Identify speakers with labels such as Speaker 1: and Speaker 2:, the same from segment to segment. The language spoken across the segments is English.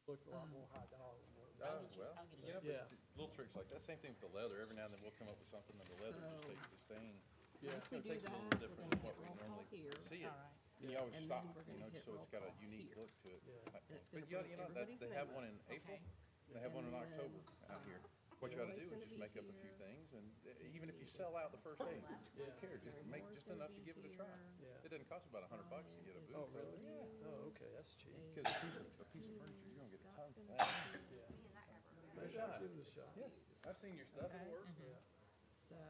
Speaker 1: Look a lot more high dollar than what.
Speaker 2: I'll get you.
Speaker 1: Yeah.
Speaker 2: Little tricks like that. Same thing with the leather. Every now and then we'll come up with something and the leather just takes the stain.
Speaker 1: Yeah.
Speaker 3: Once we
Speaker 2: It
Speaker 3: do
Speaker 2: takes a
Speaker 3: that,
Speaker 2: little
Speaker 3: we're
Speaker 2: different
Speaker 3: gonna
Speaker 2: than what
Speaker 3: hit
Speaker 2: we
Speaker 3: roll call
Speaker 2: normally
Speaker 3: here.
Speaker 2: see it.
Speaker 3: All right.
Speaker 2: And you always
Speaker 3: And
Speaker 2: stop,
Speaker 3: then we're gonna hit
Speaker 2: so it's
Speaker 3: roll
Speaker 2: got a
Speaker 3: call
Speaker 2: unique
Speaker 3: here.
Speaker 2: look to it.
Speaker 1: Yeah.
Speaker 2: type thing.
Speaker 3: It's
Speaker 2: But
Speaker 3: gonna
Speaker 2: you know,
Speaker 3: put
Speaker 2: they have one in
Speaker 3: everybody's
Speaker 2: April.
Speaker 3: name.
Speaker 2: They have one in
Speaker 3: And
Speaker 2: October out here. What you ought to do is just make up a few things, and even if you sell out the first day, who cares? Just make just enough to give it a try.
Speaker 1: Yeah.
Speaker 2: It doesn't cost about $100 to get a booth.
Speaker 1: Oh, really?
Speaker 2: Yeah.
Speaker 1: Oh, okay, that's cheap.
Speaker 2: Because a piece of furniture, you're gonna get a ton for that.
Speaker 1: Yeah. Maybe I'll give it a shot.
Speaker 2: Yeah, I've seen your stuff. It'll work.
Speaker 1: Yeah.
Speaker 3: So,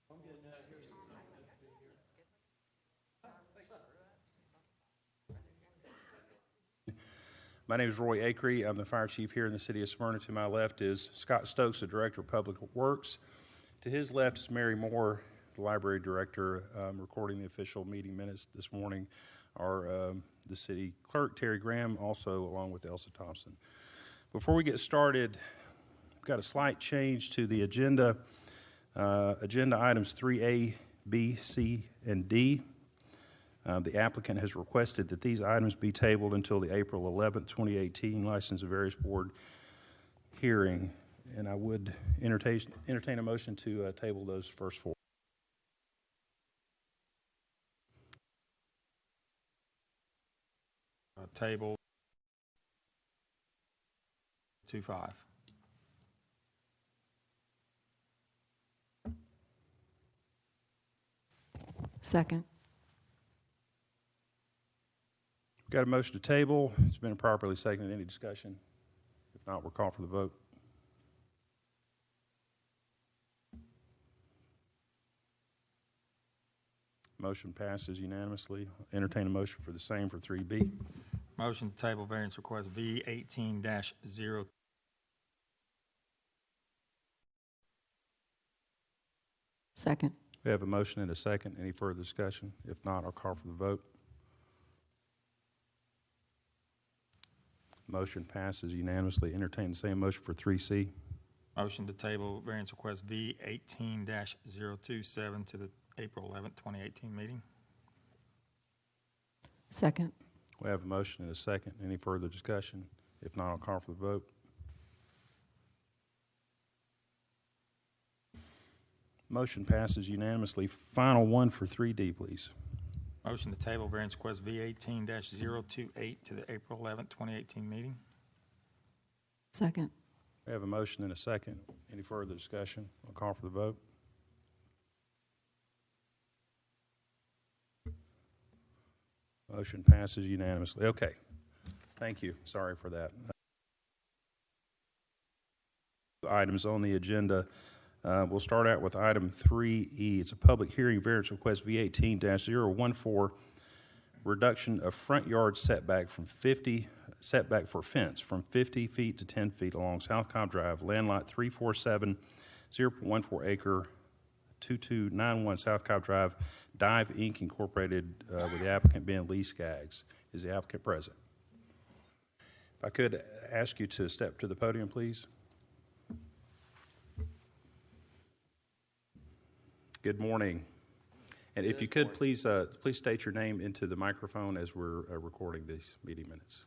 Speaker 1: I'm getting out here since I'm gonna be here.
Speaker 4: My name is Roy Acree. I'm the fire chief here in the city of Smyrna. To my left is Scott Stokes, the director of public works. To his left is Mary Moore, the library director, recording the official meeting minutes this morning. The city clerk, Terry Graham, also along with Elsa Thompson. Before we get started, we've got a slight change to the agenda. Agenda items 3A, B, C, and D. The applicant has requested that these items be tabled until the April 11th, 2018 License of Various Board hearing, and I would entertain a motion to table those first four.
Speaker 5: Table 2-5.
Speaker 3: second.
Speaker 4: Got a motion to table. It's been properly seconded. Any discussion? If not, we'll call for the vote. Motion passes unanimously. Entertain a motion for the same for 3B.
Speaker 5: Motion to table variance request V 18-0.
Speaker 3: Second.
Speaker 4: We have a motion and a second. Any further discussion? If not, I'll call for the vote. Motion passes unanimously. Entertain the same motion for 3C.
Speaker 5: Motion to table variance request V 18-027 to the April 11th, 2018 meeting.
Speaker 3: Second.
Speaker 4: We have a motion and a second. Any further discussion? If not, I'll call for the vote. Motion passes unanimously. Final one for 3D, please.
Speaker 5: Motion to table variance request V 18-028 to the April 11th, 2018 meeting.
Speaker 3: Second.
Speaker 4: We have a motion and a second. Any further discussion? I'll call for the vote. Motion passes unanimously. Okay. Thank you. Sorry for that. Items on the agenda. We'll start out with item 3E. It's a public hearing variance request V 18-014, reduction of front yard setback for fence from 50 feet to 10 feet along South Cobb Drive, land lot 347, 0.14 acre, 2291 South Cobb Drive, Dive Inc. Incorporated, with the applicant being Lee Skaggs. Is the applicant present? If I could ask you to step to the podium, please. Good morning. And if you could, please state your name into the microphone as we're recording these meeting minutes.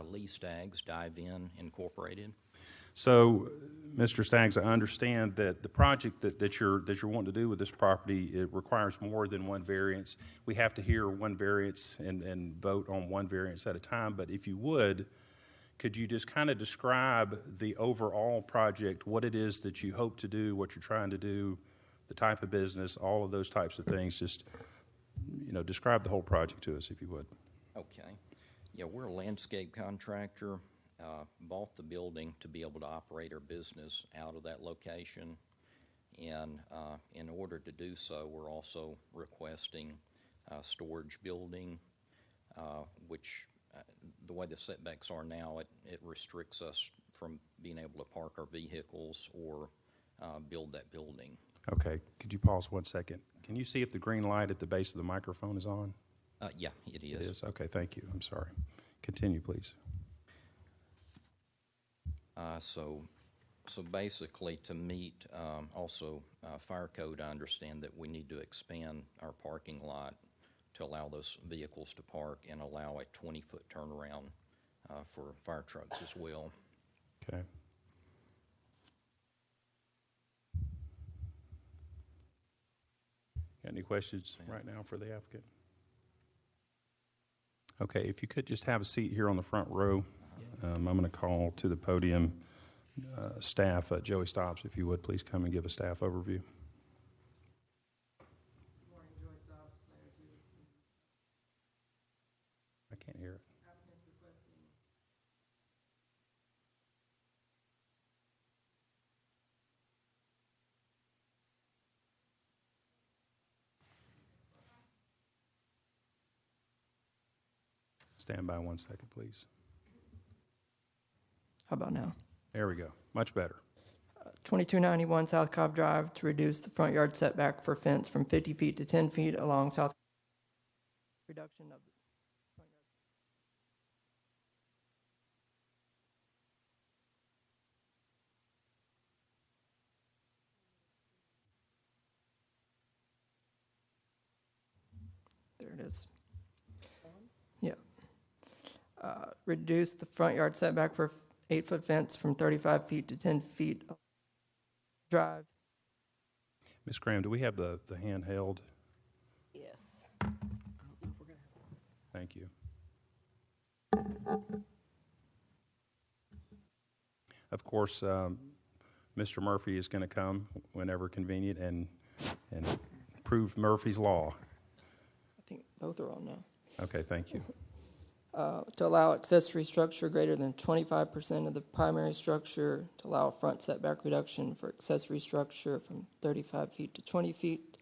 Speaker 6: Lee Staggs, Dive In Incorporated.
Speaker 4: So, Mr. Staggs, I understand that the project that you're wanting to do with this property, it requires more than one variance. We have to hear one variance and vote on one variance at a time, but if you would, could you just kind of describe the overall project, what it is that you hope to do, what you're trying to do, the type of business, all of those types of things? Just, describe the whole project to us, if you would.
Speaker 6: Okay. Yeah, we're a landscape contractor. Bought the building to be able to operate our business out of that location. And in order to do so, we're also requesting a storage building, which the way the setbacks are now, it restricts us from being able to park our vehicles or build that building.
Speaker 4: Okay, could you pause 1 second? Can you see if the green light at the base of the microphone is on?
Speaker 6: Yeah, it is.
Speaker 4: It is? Okay, thank you. I'm sorry. Continue, please.
Speaker 6: So basically, to meet also fire code, I understand that we need to expand our parking lot to allow those vehicles to park and allow a 20-foot turnaround for fire trucks as well.
Speaker 4: Okay. Got any questions right now for the applicant? Okay, if you could just have a seat here on the front row. I'm going to call to the podium staff. Joey Stops, if you would, please come and give a staff overview.
Speaker 7: Good morning, Joy Stobbs, planner two.
Speaker 4: I can't hear it.
Speaker 7: Applicants requesting.
Speaker 4: Stand by 1 second, please.
Speaker 7: How about now?
Speaker 4: There we go. Much better.
Speaker 7: 2291 South Cobb Drive to reduce the front yard setback for fence from 50 feet to 10 feet along South. Reduction of the front yard. There it is. Yeah. Reduce the front yard setback for 8-foot fence from 35 feet to 10 feet. Drive.
Speaker 4: Ms. Graham, do we have the handheld?
Speaker 3: Yes.
Speaker 4: Thank you. Of course, Mr. Murphy is going to come whenever convenient and prove Murphy's Law.
Speaker 7: I think both are on now.
Speaker 4: Okay, thank you.
Speaker 7: To allow accessory structure greater than 25% of the primary structure, to allow a front setback reduction for accessory structure from 35 feet to 20 feet,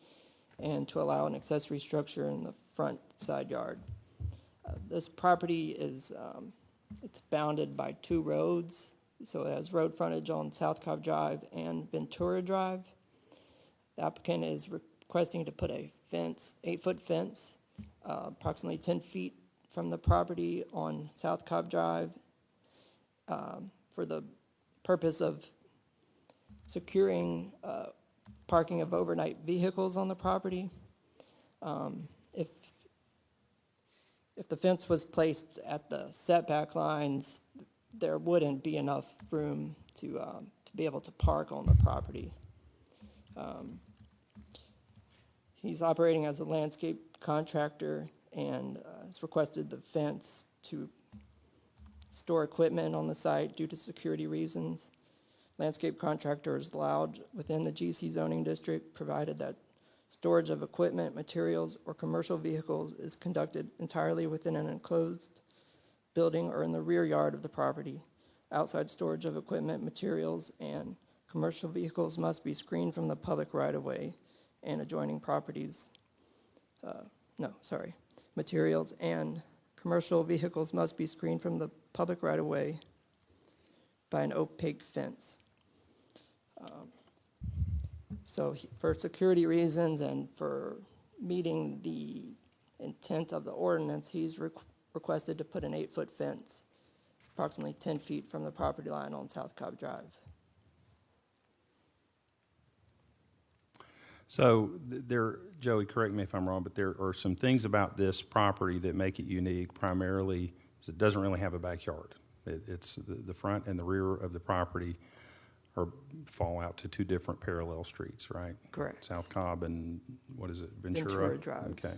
Speaker 7: and to allow an accessory structure in the front side yard. This property is, it's bounded by 2 roads, so it has road frontage on South Cobb Drive and Ventura Drive. The applicant is requesting to put a fence, 8-foot fence, approximately 10 feet from the property on South Cobb Drive for the purpose of securing parking of overnight vehicles on the property. If the fence was placed at the setback lines, there wouldn't be enough room to be able to park on the property. He's operating as a landscape contractor and has requested the fence to store equipment on the site due to security reasons. Landscape contractor is allowed within the GC zoning district, provided that storage of equipment, materials, or commercial vehicles is conducted entirely within an enclosed building or in the rear yard of the property. Outside storage of equipment, materials, and commercial vehicles must be screened from the public right-of-way and adjoining properties. Materials and commercial vehicles must be screened from the public right-of-way by an opaque fence. For security reasons and for meeting the intent of the ordinance, he's requested to put an 8-foot fence approximately 10 feet from the property line on South Cobb Drive.
Speaker 4: So Joey, correct me if I'm wrong, but there are some things about this property that make it unique. Primarily, is it doesn't really have a backyard. It's the front and the rear of the property fall out to 2 different parallel streets, right?
Speaker 7: Correct.
Speaker 4: South Cobb and what is it, Ventura?
Speaker 7: Ventura Drive.
Speaker 4: Okay.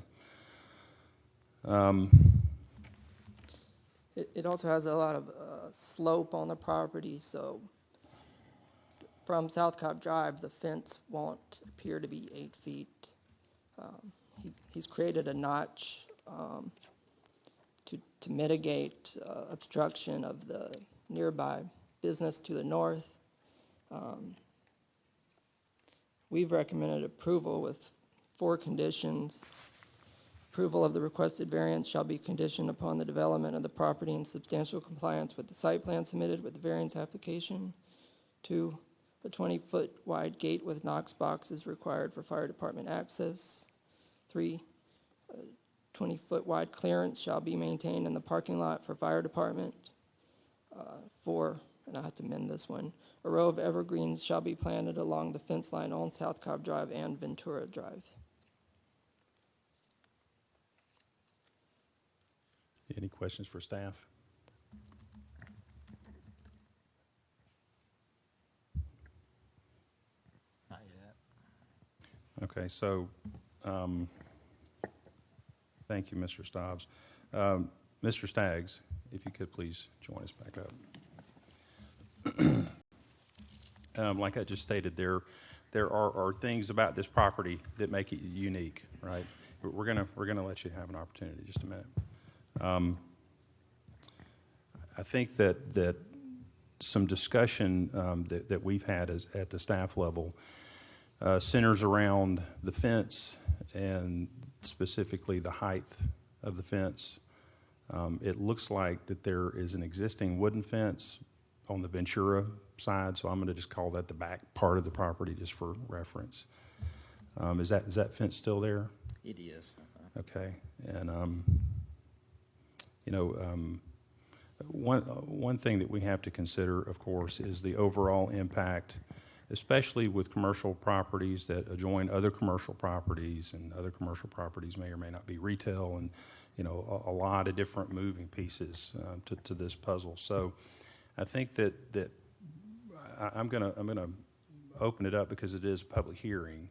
Speaker 7: It also has a lot of slope on the property, so from South Cobb Drive, the fence won't appear to be 8 feet. He's created a notch to mitigate obstruction of the nearby business to the north. We've recommended approval with 4 conditions. Approval of the requested variance shall be conditioned upon the development of the property in substantial compliance with the site plan submitted with the variance application. 2, a 20-foot wide gate with Knox box is required for fire department access. 3, a 20-foot wide clearance shall be maintained in the parking lot for fire department. 4, and I have to amend this one, a row of evergreens shall be planted along the fence line on South Cobb Drive and Ventura Drive.
Speaker 4: Any questions for staff?
Speaker 5: Not yet.
Speaker 4: Okay, so, thank you, Mr. Stobbs. Mr. Staggs, if you could please join us back up. Like I just stated, there are things about this property that make it unique, right? We're gonna let you have an opportunity, just a minute. I think that some discussion that we've had at the staff level centers around the fence and specifically the height of the fence. It looks like that there is an existing wooden fence on the Ventura side, so I'm going to just call that the back part of the property just for reference. Is that fence still there?
Speaker 6: It is.
Speaker 4: Okay, and one thing that we have to consider, of course, is the overall impact, especially with commercial properties that adjoin other commercial properties, and other commercial properties may or may not be retail, and a lot of different moving pieces to this puzzle. So I think that I'm gonna open it up because it is a public hearing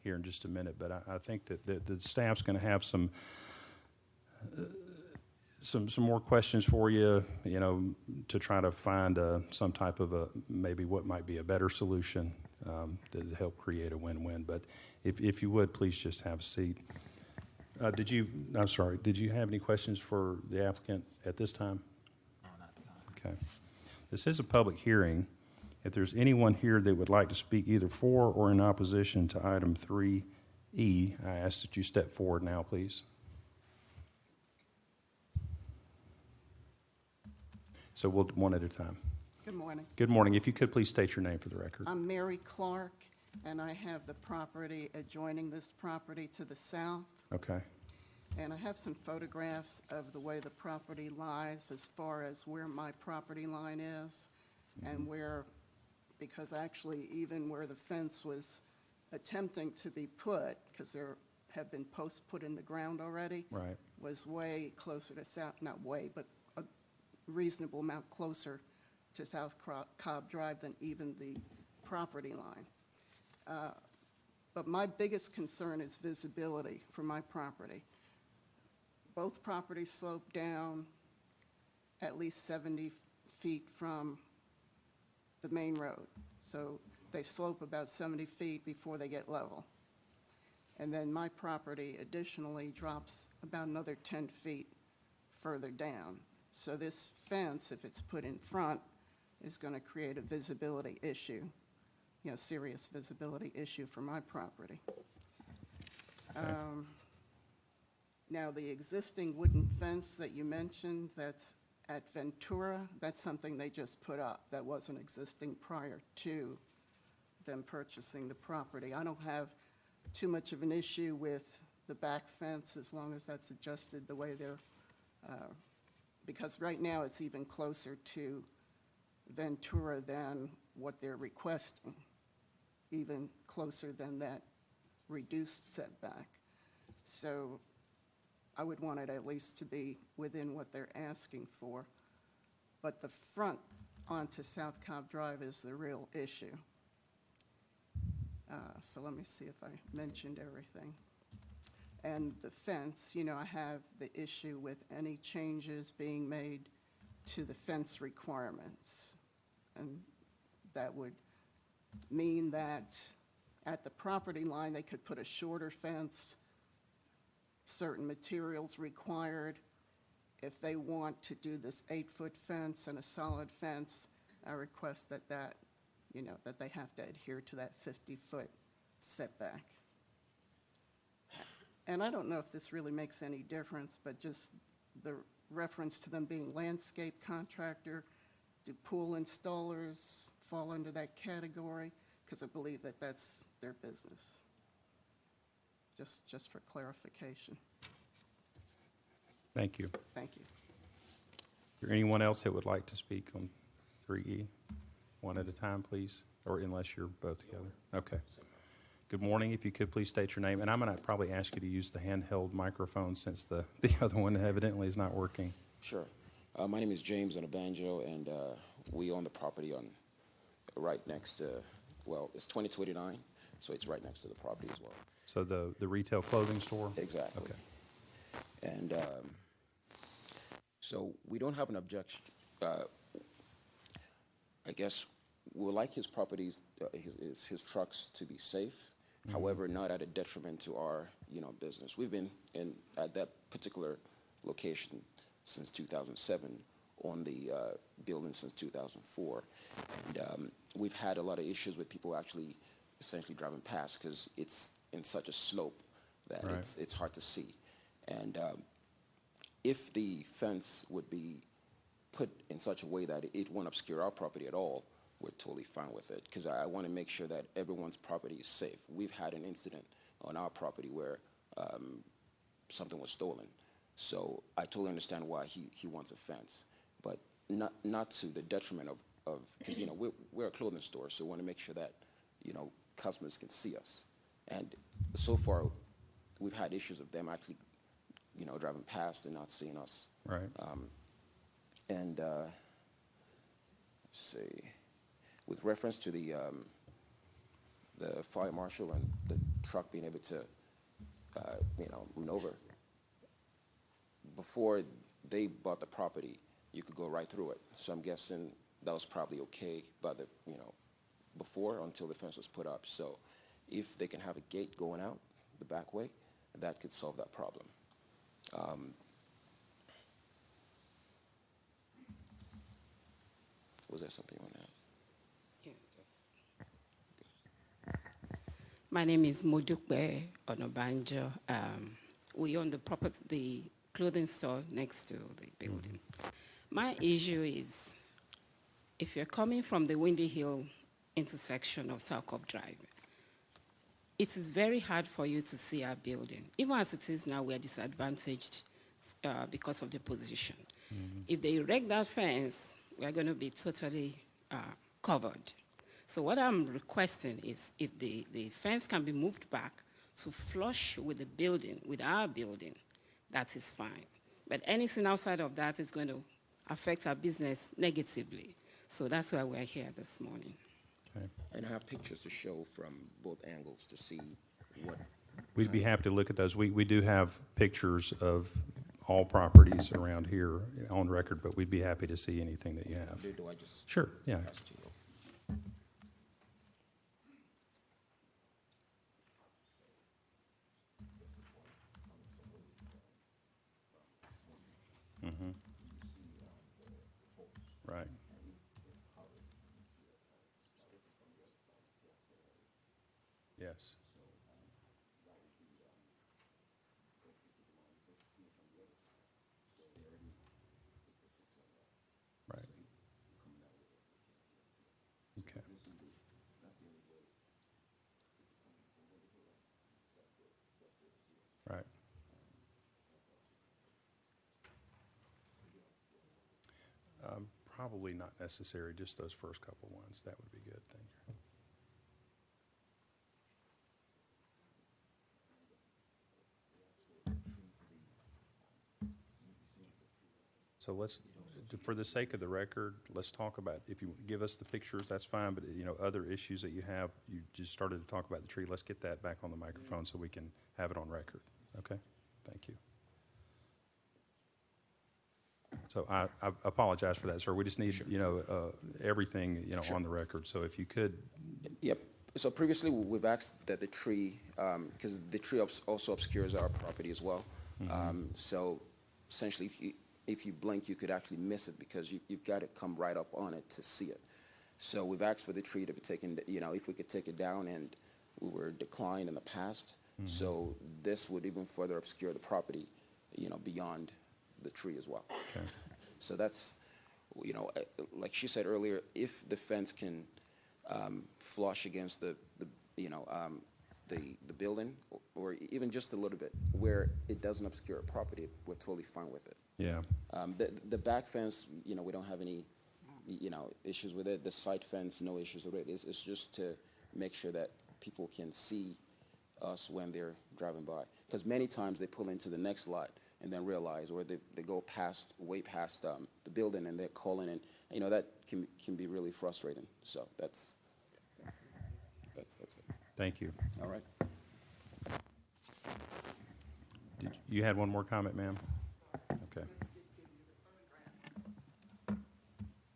Speaker 4: here in just a minute, but I think that the staff's going to have some more questions for you, to try to find some type of maybe what might be a better solution to help create a win-win. But if you would, please just have a seat. Did you have any questions for the applicant at this time?
Speaker 5: No, not at the time.
Speaker 4: Okay. This is a public hearing. If there's anyone here that would like to speak either for or in opposition to item 3E, I ask that you step forward now, please. So we'll one at a time.
Speaker 8: Good morning.
Speaker 4: Good morning. If you could please state your name for the record.
Speaker 8: I'm Mary Clark, and I have the property adjoining this property to the south.
Speaker 4: Okay.
Speaker 8: And I have some photographs of the way the property lies as far as where my property line is and where, because actually even where the fence was attempting to be put, because there have been posts put in the ground already,
Speaker 4: Right.
Speaker 8: was way closer to South, not way, but a reasonable amount closer to South Cobb Drive than even the property line. But my biggest concern is visibility for my property. Both properties slope down at least 70 feet from the main road. So they slope about 70 feet before they get level. And then my property additionally drops about another 10 feet further down. So this fence, if it's put in front, is going to create a visibility issue, serious visibility issue for my property. Now, the existing wooden fence that you mentioned that's at Ventura, that's something they just put up. That wasn't existing prior to them purchasing the property. I don't have too much of an issue with the back fence as long as that's adjusted the way they're, because right now it's even closer to Ventura than what they're requesting, even closer than that reduced setback. So I would want it at least to be within what they're asking for. But the front onto South Cobb Drive is the real issue. So let me see if I mentioned everything. And the fence, I have the issue with any changes being made to the fence requirements. And that would mean that at the property line, they could put a shorter fence, certain materials required. If they want to do this 8-foot fence and a solid fence, I request that that they have to adhere to that 50-foot setback. And I don't know if this really makes any difference, but just the reference to them being landscape contractor, do pool installers fall under that category? Because I believe that that's their business. Just for clarification.
Speaker 4: Thank you.
Speaker 8: Thank you.
Speaker 4: Is there anyone else that would like to speak on 3E? One at a time, please, or unless you're both together. Okay. Good morning. If you could please state your name, and I'm going to probably ask you to use the handheld microphone since the other one evidently is not working.
Speaker 9: Sure. My name is James Onabanjo, and we own the property on right next to, well, it's 2029, so it's right next to the property as well.
Speaker 4: So the retail clothing store?
Speaker 9: Exactly.
Speaker 4: Okay.
Speaker 9: And so we don't have an objection. I guess we like his properties, his trucks to be safe. However, not at a detriment to our, business. We've been at that particular location since 2007, on the building since 2004, and we've had a lot of issues with people actually essentially driving past because it's in such a slope that
Speaker 4: Right.
Speaker 9: it's hard to see. And if the fence would be put in such a way that it won't obscure our property at all, we're totally fine with it, because I want to make sure that everyone's property is safe. We've had an incident on our property where something was stolen. So I totally understand why he wants a fence, but not to the detriment of because, we're a clothing store, so we want to make sure that, customers can see us. And so far, we've had issues of them actually, driving past and not seeing us.
Speaker 4: Right.
Speaker 9: And let's see, with reference to the fire marshal and the truck being able to, maneuver, before they bought the property, you could go right through it. So I'm guessing that was probably okay by the, before, until the fence was put up. So if they can have a gate going out the back way, that could solve that problem. Was there something on that?
Speaker 10: My name is Modukbe Onobanjo. We own the property, the clothing store next to the building. My issue is, if you're coming from the Windy Hill intersection of South Cobb Drive, it is very hard for you to see our building. Even as it is now, we are disadvantaged because of the position. If they erect that fence, we are going to be totally covered. So what I'm requesting is if the fence can be moved back to flush with the building, with our building, that is fine. But anything outside of that is going to affect our business negatively. So that's why we're here this morning.
Speaker 4: Okay.
Speaker 9: And I have pictures to show from both angles to see what.
Speaker 4: We'd be happy to look at those. We do have pictures of all properties around here on record, but we'd be happy to see anything that you have.
Speaker 9: Do I just
Speaker 4: Sure, yeah.
Speaker 9: pass to you?
Speaker 4: Right. Yes. Right. Okay. Right. Probably not necessary, just those first couple ones. That would be good. Thank you. So let's, for the sake of the record, let's talk about, if you give us the pictures, that's fine, but, other issues that you have, you just started to talk about the tree. Let's get that back on the microphone so we can have it on record. Okay? Thank you. So I apologize for that, sir. We just need, everything, on the record. So if you could.
Speaker 9: Yep. So previously, we've asked that the tree, because the tree also obscures our property as well. So essentially, if you blink, you could actually miss it because you've got to come right up on it to see it. So we've asked for the tree to be taken, if we could take it down, and we were declined in the past. So this would even further obscure the property, beyond the tree as well.
Speaker 4: Okay.
Speaker 9: So that's, like she said earlier, if the fence can flush against the building, or even just a little bit, where it doesn't obscure a property, we're totally fine with it.
Speaker 4: Yeah.
Speaker 9: The back fence, we don't have any, issues with it. The side fence, no issues with it. It's just to make sure that people can see us when they're driving by. Because many times they pull into the next lot and then realize, or they go way past the building, and they're calling, and that can be really frustrating. So that's it.
Speaker 4: Thank you.
Speaker 9: All right.
Speaker 4: You had one more comment, ma'am? Okay.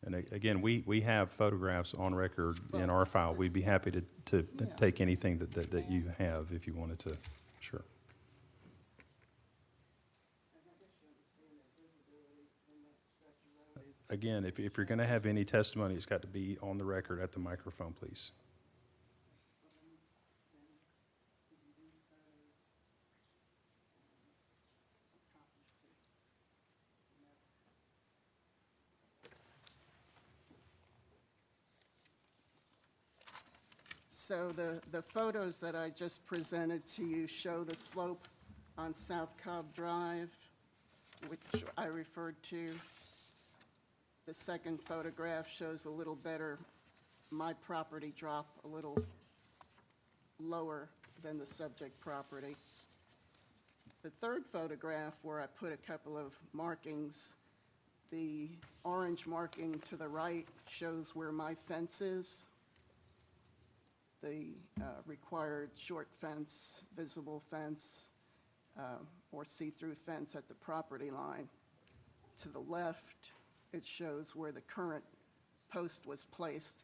Speaker 4: And again, we have photographs on record in our file. We'd be happy to take anything that you have if you wanted to. Sure. Again, if you're going to have any testimony, it's got to be on the record at the microphone, please.
Speaker 8: So the photos that I just presented to you show the slope on South Cobb Drive, which I referred to. The second photograph shows a little better, my property drop a little lower than the subject property. The third photograph, where I put a couple of markings, the orange marking to the right shows where my fence is. The required short fence, visible fence, or see-through fence at the property line. To the left, it shows where the current post was placed,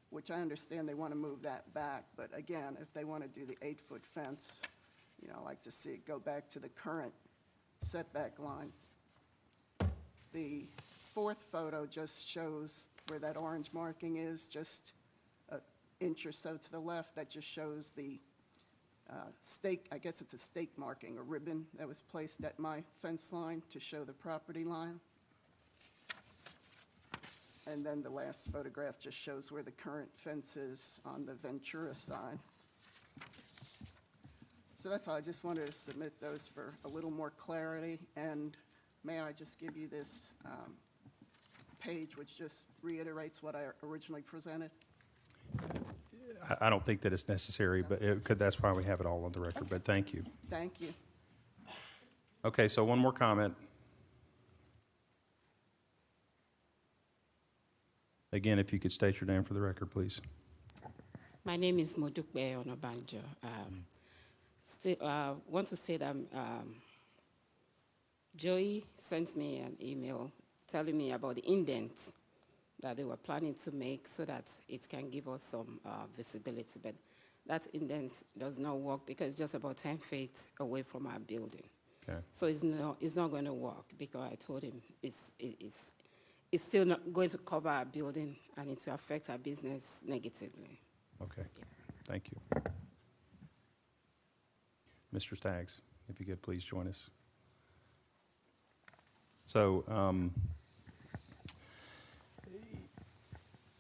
Speaker 8: which I understand they want to move that back, but again, if they want to do the 8-foot fence, I like to see it go back to the current setback line. The fourth photo just shows where that orange marking is, just inch or so to the left. That just shows the stake, I guess it's a stake marking, a ribbon that was placed at my fence line to show the property line. And then the last photograph just shows where the current fence is on the Ventura side. So that's all. I just wanted to submit those for a little more clarity. And may I just give you this page, which just reiterates what I originally presented?
Speaker 4: I don't think that it's necessary, but that's why we have it all on the record. Okay. But thank you.
Speaker 8: Thank you.
Speaker 4: Okay, so one more comment. Again, if you could state your name for the record, please.
Speaker 10: My name is Modukbe Onobanjo. Want to say that Joey sent me an email telling me about the indent that they were planning to make so that it can give us some visibility. But that indent does not work because it's just about 10 feet away from our building.
Speaker 4: Okay.
Speaker 10: So it's not going to work because I told him it's still not going to cover our building and it will affect our business negatively.
Speaker 4: Okay. Yeah. Thank you. Mr. Staggs, if you could please join us. So,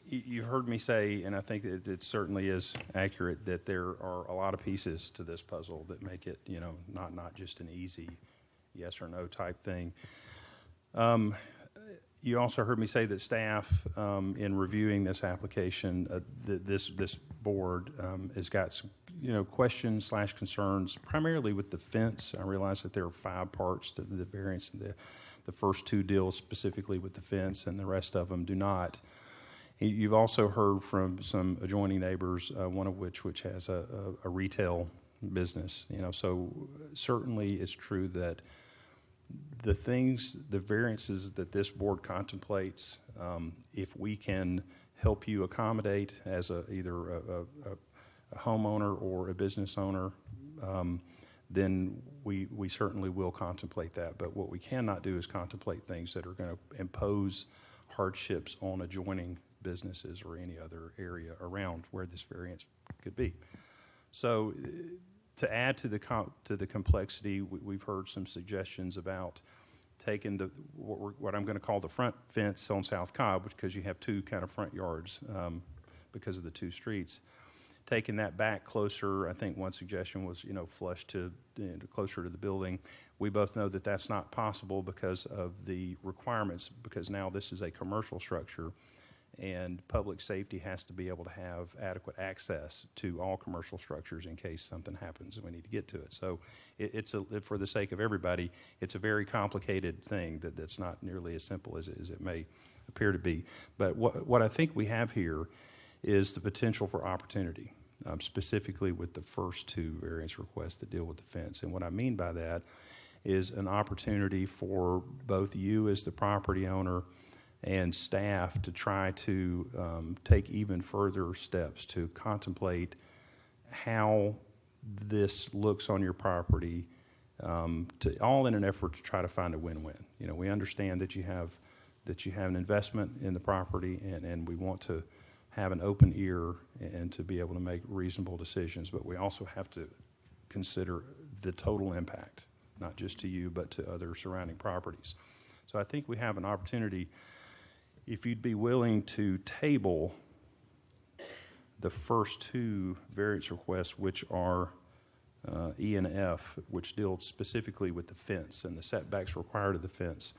Speaker 4: you heard me say, and I think that it certainly is accurate, that there are a lot of pieces to this puzzle that make it, not just an easy yes or no type thing. You also heard me say that staff, in reviewing this application, this board has got some, questions / concerns, primarily with the fence. I realize that there are 5 parts to the variance. The first 2 deal specifically with the fence, and the rest of them do not. You've also heard from some adjoining neighbors, one of which has a retail business. So certainly it's true that the variances that this board contemplates, if we can help you accommodate as either a homeowner or a business owner, then we certainly will contemplate that. But what we cannot do is contemplate things that are going to impose hardships on adjoining businesses or any other area around where this variance could be. So to add to the complexity, we've heard some suggestions about taking what I'm going to call the front fence on South Cobb, because you have 2 kind of front yards because of the 2 streets. Taking that back closer, I think one suggestion was, flush to closer to the building. We both know that that's not possible because of the requirements, because now this is a commercial structure, And public safety has to be able to have adequate access to all commercial structures in case something happens and we need to get to it. So for the sake of everybody, it's a very complicated thing that's not nearly as simple as it may appear to be. But what I think we have here is the potential for opportunity, specifically with the first two variance requests that deal with the fence. And what I mean by that is an opportunity for both you as the property owner and staff to try to take even further steps to contemplate how this looks on your property, all in an effort to try to find a win-win. You know, we understand that you have an investment in the property, and we want to have an open ear and to be able to make reasonable decisions, but we also have to consider the total impact, not just to you, but to other surrounding properties. So I think we have an opportunity. If you'd be willing to table the first two variance requests, which are E and F, which deal specifically with the fence and the setbacks required of the fence,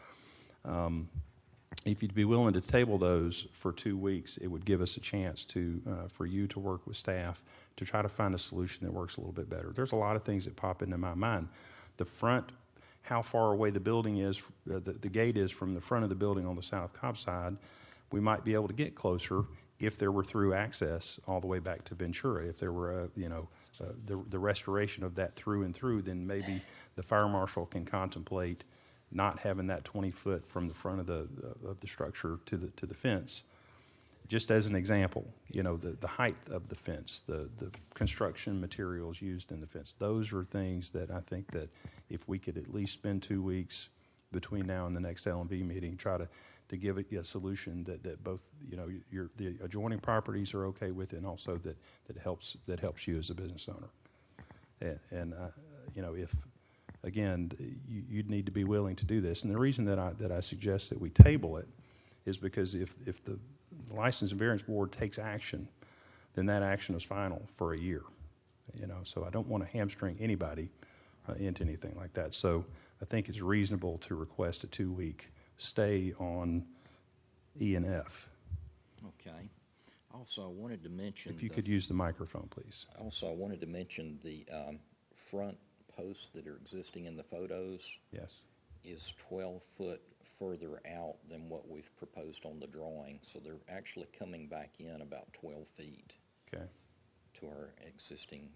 Speaker 4: if you'd be willing to table those for 2 weeks, it would give us a chance for you to work with staff to try to find a solution that works a little bit better. There's a lot of things that pop into my mind. The front, how far away the building is, the gate is from the front of the building on the South Cobb side, we might be able to get closer if there were through access all the way back to Ventura. If there were, the restoration of that through and through, then maybe the fire marshal can contemplate not having that 20 foot from the front of the structure to the fence. Just as an example, the height of the fence, the construction materials used in the fence, those are things that I think that if we could at least spend 2 weeks between now and the next L&V meeting, try to give it a solution that both, the adjoining properties are okay with, and also that helps you as a business owner. And if, again, you'd need to be willing to do this. And the reason that I suggest that we table it is because if the License and Variance Board takes action, then that action is final for a year. So I don't want to hamstring anybody into anything like that. So I think it's reasonable to request a 2-week stay on E and F.
Speaker 6: Okay. Also, I wanted to mention...
Speaker 4: If you could use the microphone, please.
Speaker 6: Also, I wanted to mention the front posts that are existing in the photos.
Speaker 4: Yes.
Speaker 6: Is 12 foot further out than what we've proposed on the drawing. So they're actually coming back in about 12 feet.
Speaker 4: Okay.
Speaker 6: To our existing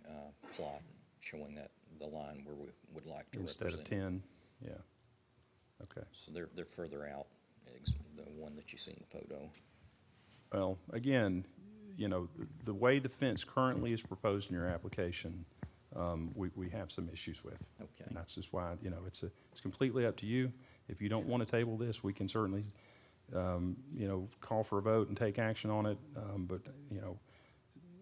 Speaker 6: plot, showing that the line where we would like to
Speaker 4: Instead
Speaker 6: represent.
Speaker 4: of 10, yeah. Okay.
Speaker 6: So they're further out, the one that you see in the photo.
Speaker 4: Well, again, the way the fence currently is proposed in your application, we have some issues with.
Speaker 6: Okay.
Speaker 4: And that's just why, it's completely up to you. If you don't want to table this, we can certainly, call for a vote and take action on it. But,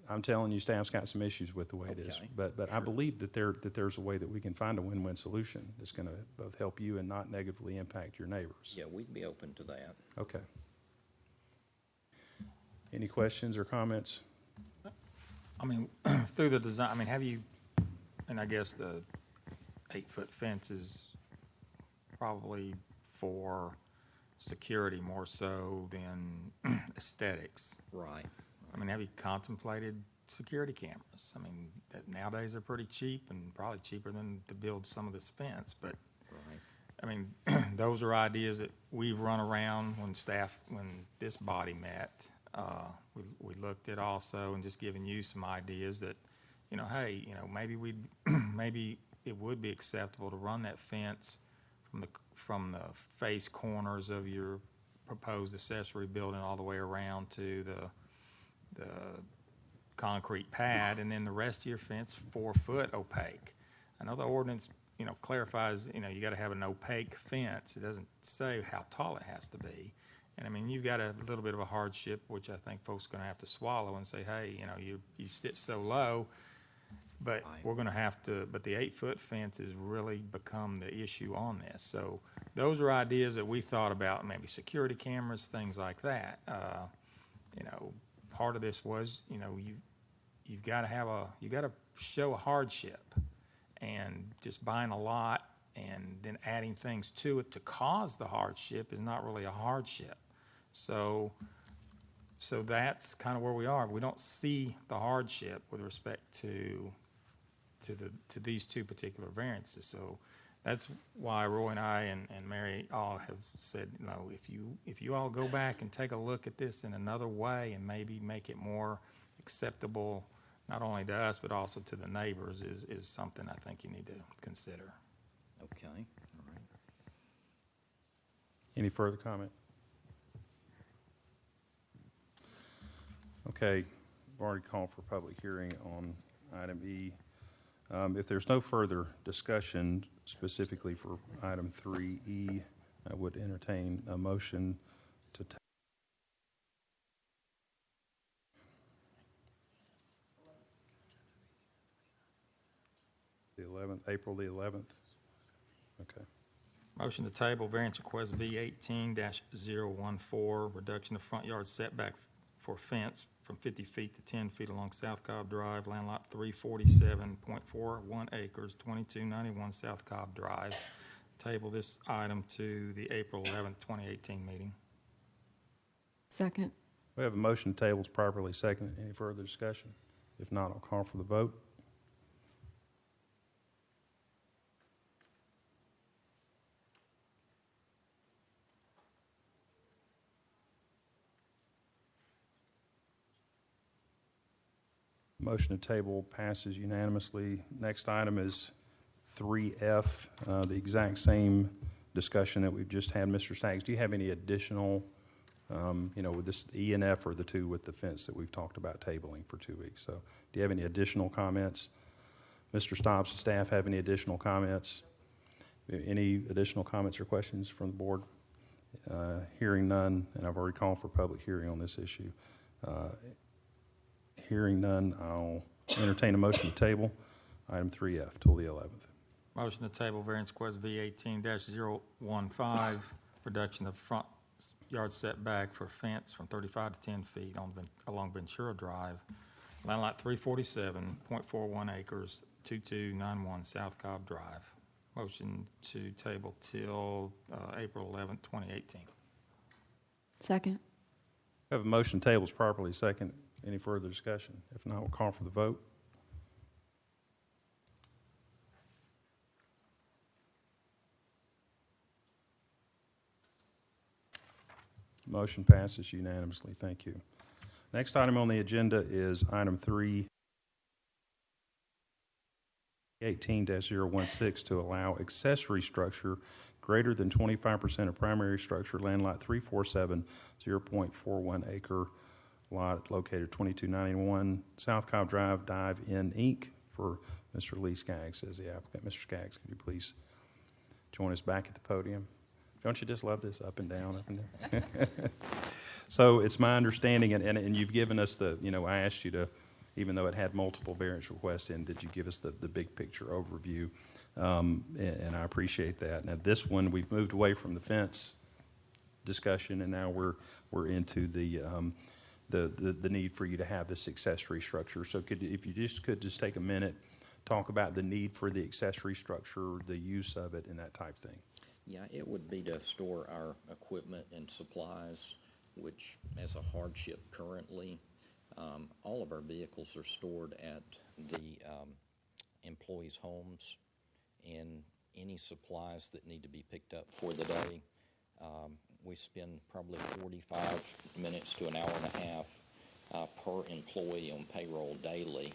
Speaker 4: I'm telling you, staff's got some issues with the way it is.
Speaker 6: Okay.
Speaker 4: But I believe that there's a way that we can find a win-win solution that's going to both help you and not negatively impact your neighbors.
Speaker 6: Yeah, we'd be open to that.
Speaker 4: Okay. Any questions or comments?
Speaker 5: I mean, through the design, I mean, have you, and I guess the 8-foot fence is probably for security more so than aesthetics.
Speaker 6: Right.
Speaker 5: I mean, have you contemplated security cameras? I mean, that nowadays are pretty cheap and probably cheaper than to build some of this fence, but
Speaker 6: Right.
Speaker 5: I mean, those are ideas that we've run around when this body met. We looked at also and just giving you some ideas that, hey, maybe it would be acceptable to run that fence from the face corners of your proposed accessory building all the way around to the concrete pad, and then the rest of your fence 4 foot opaque. I know the ordinance, clarifies, you got to have an opaque fence. It doesn't say how tall it has to be. And I mean, you've got a little bit of a hardship, which I think folks are going to have to swallow and say, hey, you sit so low, but we're going to have to, but the 8-foot fence has really become the issue on this. So those are ideas that we thought about, maybe security cameras, things like that. Part of this was, you've got to show a hardship, and just buying a lot and then adding things to it to cause the hardship is not really a hardship. So So that's kind of where we are. We don't see the hardship with respect to these two particular variances. So that's why Roy and I and Mary all have said, you know, if you all go back and take a look at this in another way and maybe make it more acceptable, not only to us, but also to the neighbors, is something I think you need to consider.
Speaker 6: Okay, all right.
Speaker 4: Any further comment? Okay, I've already called for public hearing on item E. If there's no further discussion specifically for item 3E, I would entertain a motion to the 11th, April the 11th. Okay.
Speaker 5: Motion to table variance request V18-014, reduction of front yard setback for fence from 50 feet to 10 feet along South Cobb Drive, land lot 347.41 acres, 2291 South Cobb Drive. Table this item to the April 11th, 2018 meeting.
Speaker 3: Second.
Speaker 4: We have a motion to table is properly seconded. Any further discussion? If not, I'll call for the vote. Motion to table passes unanimously. Next item is 3F, the exact same discussion that we've just had. Mr. Staggs, do you have any additional, with this E and F or the two with the fence that we've talked about tabling for 2 weeks? So do you have any additional comments? Mr. Stobbs, the staff have any additional comments? Any additional comments or questions from the board? Hearing none, and I've already called for public hearing on this issue. Hearing none, I'll entertain a motion to table item 3F till the 11th.
Speaker 5: Motion to table variance request V18-015, reduction of front yard setback for fence from 35 to 10 feet along Ventura Drive, land lot 347.41 acres, 2291 South Cobb Drive. Motion to table till April 11th, 2018.
Speaker 3: Second.
Speaker 4: We have a motion to table is properly second. Any further discussion? If not, we'll call for the vote. Motion passes unanimously. Thank you. Next item on the agenda is item 3, 18-016, to allow accessory structure greater than 25% of primary structure, land lot 347, 0.41 acre lot located 2291 South Cobb Drive, Dive In, Inc., for Mr. Lee Skaggs as the applicant. Mr. Skaggs, could you please join us back at the podium? Don't you just love this up and down, up and down? So it's my understanding, and you've given us the, I asked you to, even though it had multiple variance requests in, did you give us the big picture overview? And I appreciate that. Now, this one, we've moved away from the fence discussion, and now we're into the need for you to have this accessory structure. So if you could just take a minute, talk about the need for the accessory structure, the use of it, and that type thing.
Speaker 6: Yeah, it would be to store our equipment and supplies, which as a hardship currently. All of our vehicles are stored at the employees' homes, and any supplies that need to be picked up for the day, we spend probably 45 minutes to an hour and a half per employee on payroll daily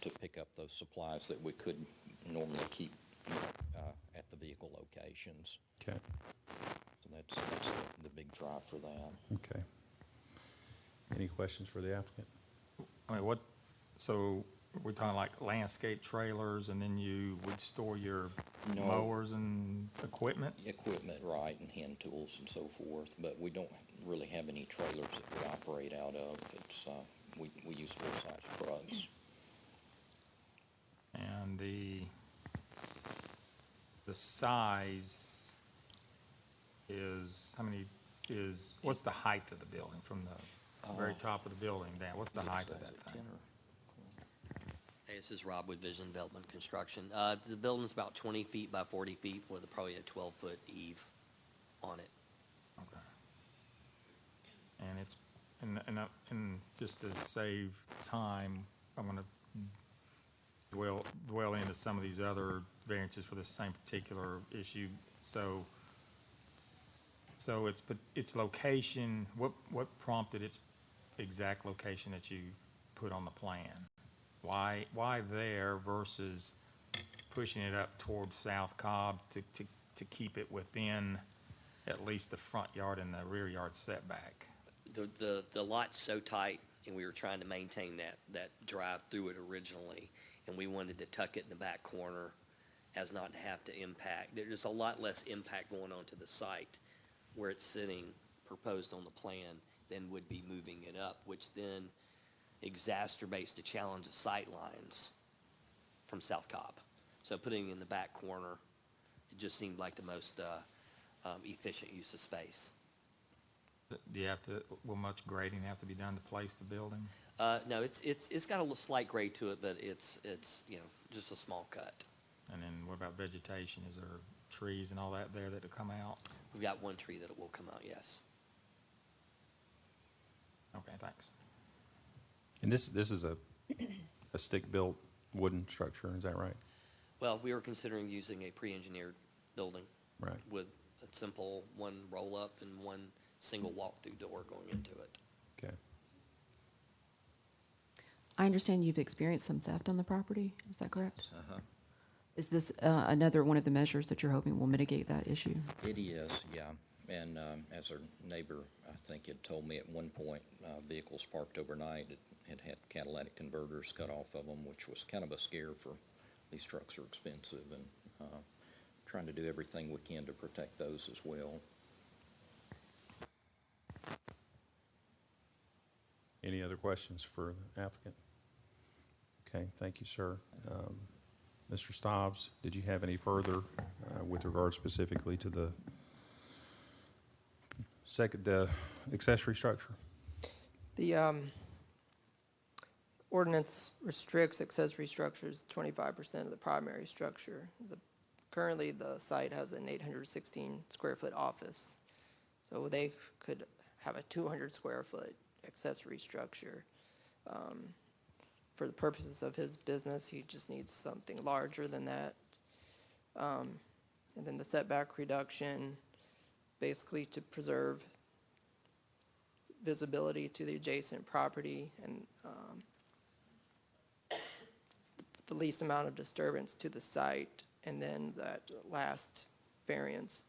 Speaker 6: to pick up those supplies that we could normally keep at the vehicle locations.
Speaker 4: Okay.
Speaker 6: So that's the big drive for that.
Speaker 4: Okay. Any questions for the applicant?
Speaker 5: I mean, so we're talking like landscape trailers, and then you would store your mowers and equipment?
Speaker 6: Equipment, right, and hand tools and so forth, but we don't really have any trailers that we operate out of. It's, we use full-size trucks.
Speaker 5: And the size is, what's the height of the building from the very top of the building down? What's the height of that thing?
Speaker 11: Hey, this is Rob with Vision Development Construction. The building's about 20 feet by 40 feet with probably a 12-foot eave on it.
Speaker 5: Okay. And And just to save time, I'm gonna dwell into some of these other variances for the same particular issue. So its location, what prompted its exact location that you put on the plan? Why there versus pushing it up towards South Cobb to keep it within at least the front yard and the rear yard setback?
Speaker 11: The lot's so tight, and we were trying to maintain that drive through it originally, and we wanted to tuck it in the back corner as not to have to impact. There's a lot less impact going on to the site where it's sitting proposed on the plan than would be moving it up, which then exacerbates the challenge of sight lines from South Cobb. So putting it in the back corner, it just seemed like the most efficient use of space.
Speaker 5: Will much grading have to be done to place the building?
Speaker 11: No, it's got a slight grade to it, but it's just a small cut.
Speaker 5: And then what about vegetation? Is there trees and all that there that will come out?
Speaker 11: We've got one tree that will come out, yes.
Speaker 5: Okay, thanks.
Speaker 4: And this is a stick-built wooden structure, is that right?
Speaker 11: Well, we were considering using a pre-engineered building.
Speaker 4: Right.
Speaker 11: With a simple one roll-up and one single walk-through door going into it.
Speaker 4: Okay.
Speaker 3: I understand you've experienced some theft on the property. Is that correct?
Speaker 6: Uh-huh.
Speaker 3: Is this another one of the measures that you're hoping will mitigate that issue?
Speaker 6: It is, yeah. And as our neighbor, I think, had told me at one point, vehicles parked overnight had catalytic converters cut off of them, which was kind of a scare for these trucks are expensive, and trying to do everything we can to protect those as well.
Speaker 4: Any other questions for the applicant? Okay, thank you, sir. Mr. Stobbs, did you have any further with regard specifically to the accessory structure?
Speaker 7: The ordinance restricts accessory structures to 25% of the primary structure. Currently, the site has an 816 square foot office, so they could have a 200 square foot accessory structure. For the purposes of his business, he just needs something larger than that. And then the setback reduction, basically to preserve visibility to the adjacent property and the least amount of disturbance to the site. And then that last variance,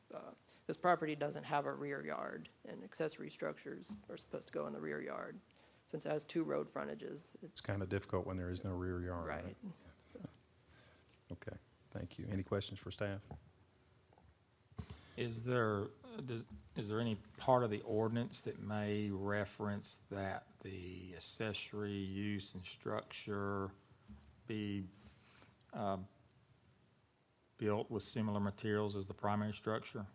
Speaker 7: this property doesn't have a rear yard, and accessory structures are supposed to go in the rear yard. Since it has two road frontages,
Speaker 4: It's kind of difficult when there is no rear yard, right?
Speaker 7: right. So,
Speaker 4: Okay, thank you. Any questions for staff?
Speaker 5: Is there any part of the ordinance that may reference that the accessory use and structure be built with similar materials as the primary structure?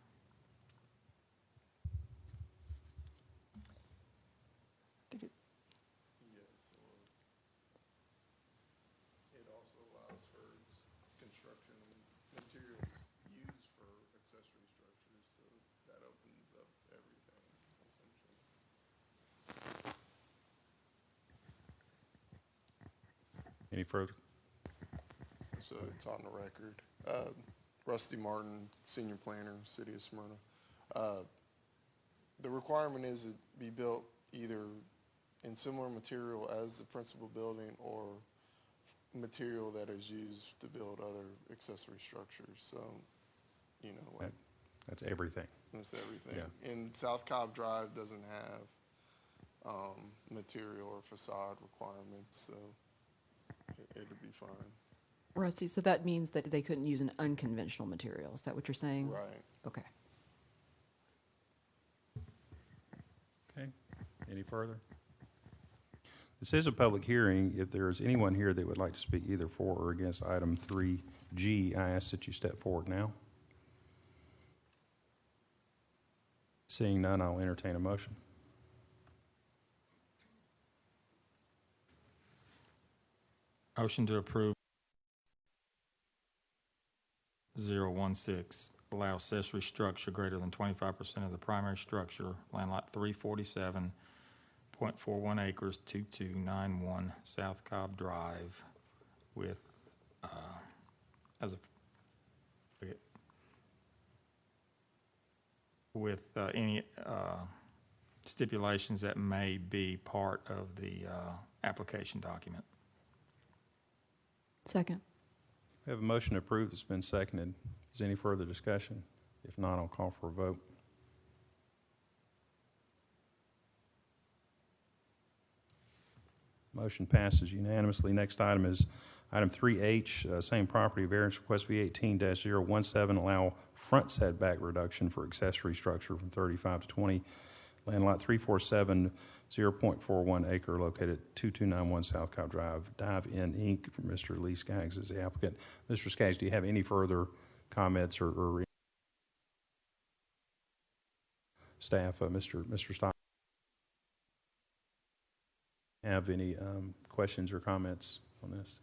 Speaker 1: It also allows for construction materials used for accessory structures, so that opens up everything, essentially.
Speaker 4: Any further?
Speaker 1: So it's on the record. Rusty Martin, Senior Planner, City of Smyrna. The requirement is it be built either in similar material as the principal building or material that is used to build other accessory structures. So, you know, like,
Speaker 4: That's everything.
Speaker 1: that's everything.
Speaker 4: Yeah.
Speaker 1: And South Cobb Drive doesn't have material or facade requirements, so it'll be fine.
Speaker 3: Rusty, so that means that they couldn't use an unconventional material. Is that what you're saying?
Speaker 1: Right.
Speaker 3: Okay.
Speaker 4: Okay, any further? This is a public hearing. If there is anyone here that would like to speak either for or against item 3G, I ask that you step forward now. Seeing none, I'll entertain a motion.
Speaker 5: Motion to approve 016, allow accessory structure greater than 25% of the primary structure, land lot 347.010 .41 acres, 2291 South Cobb Drive with, any stipulations that may be part of the application document.
Speaker 3: Second.
Speaker 4: We have a motion to approve that's been seconded. Is there any further discussion? If not, I'll call for a vote. Motion passes unanimously. Next item is item 3H, same property, variance request V18-017, allow front setback reduction for accessory structure from 35 to 20. Land lot 347, 0.41 acre, located at 2291 South Cobb Drive. Dive In Inc. for Mr. Lee Skaggs is the applicant. Mr. Skaggs, do you have any further comments or staff? Mr. Stock, have any questions or comments on this?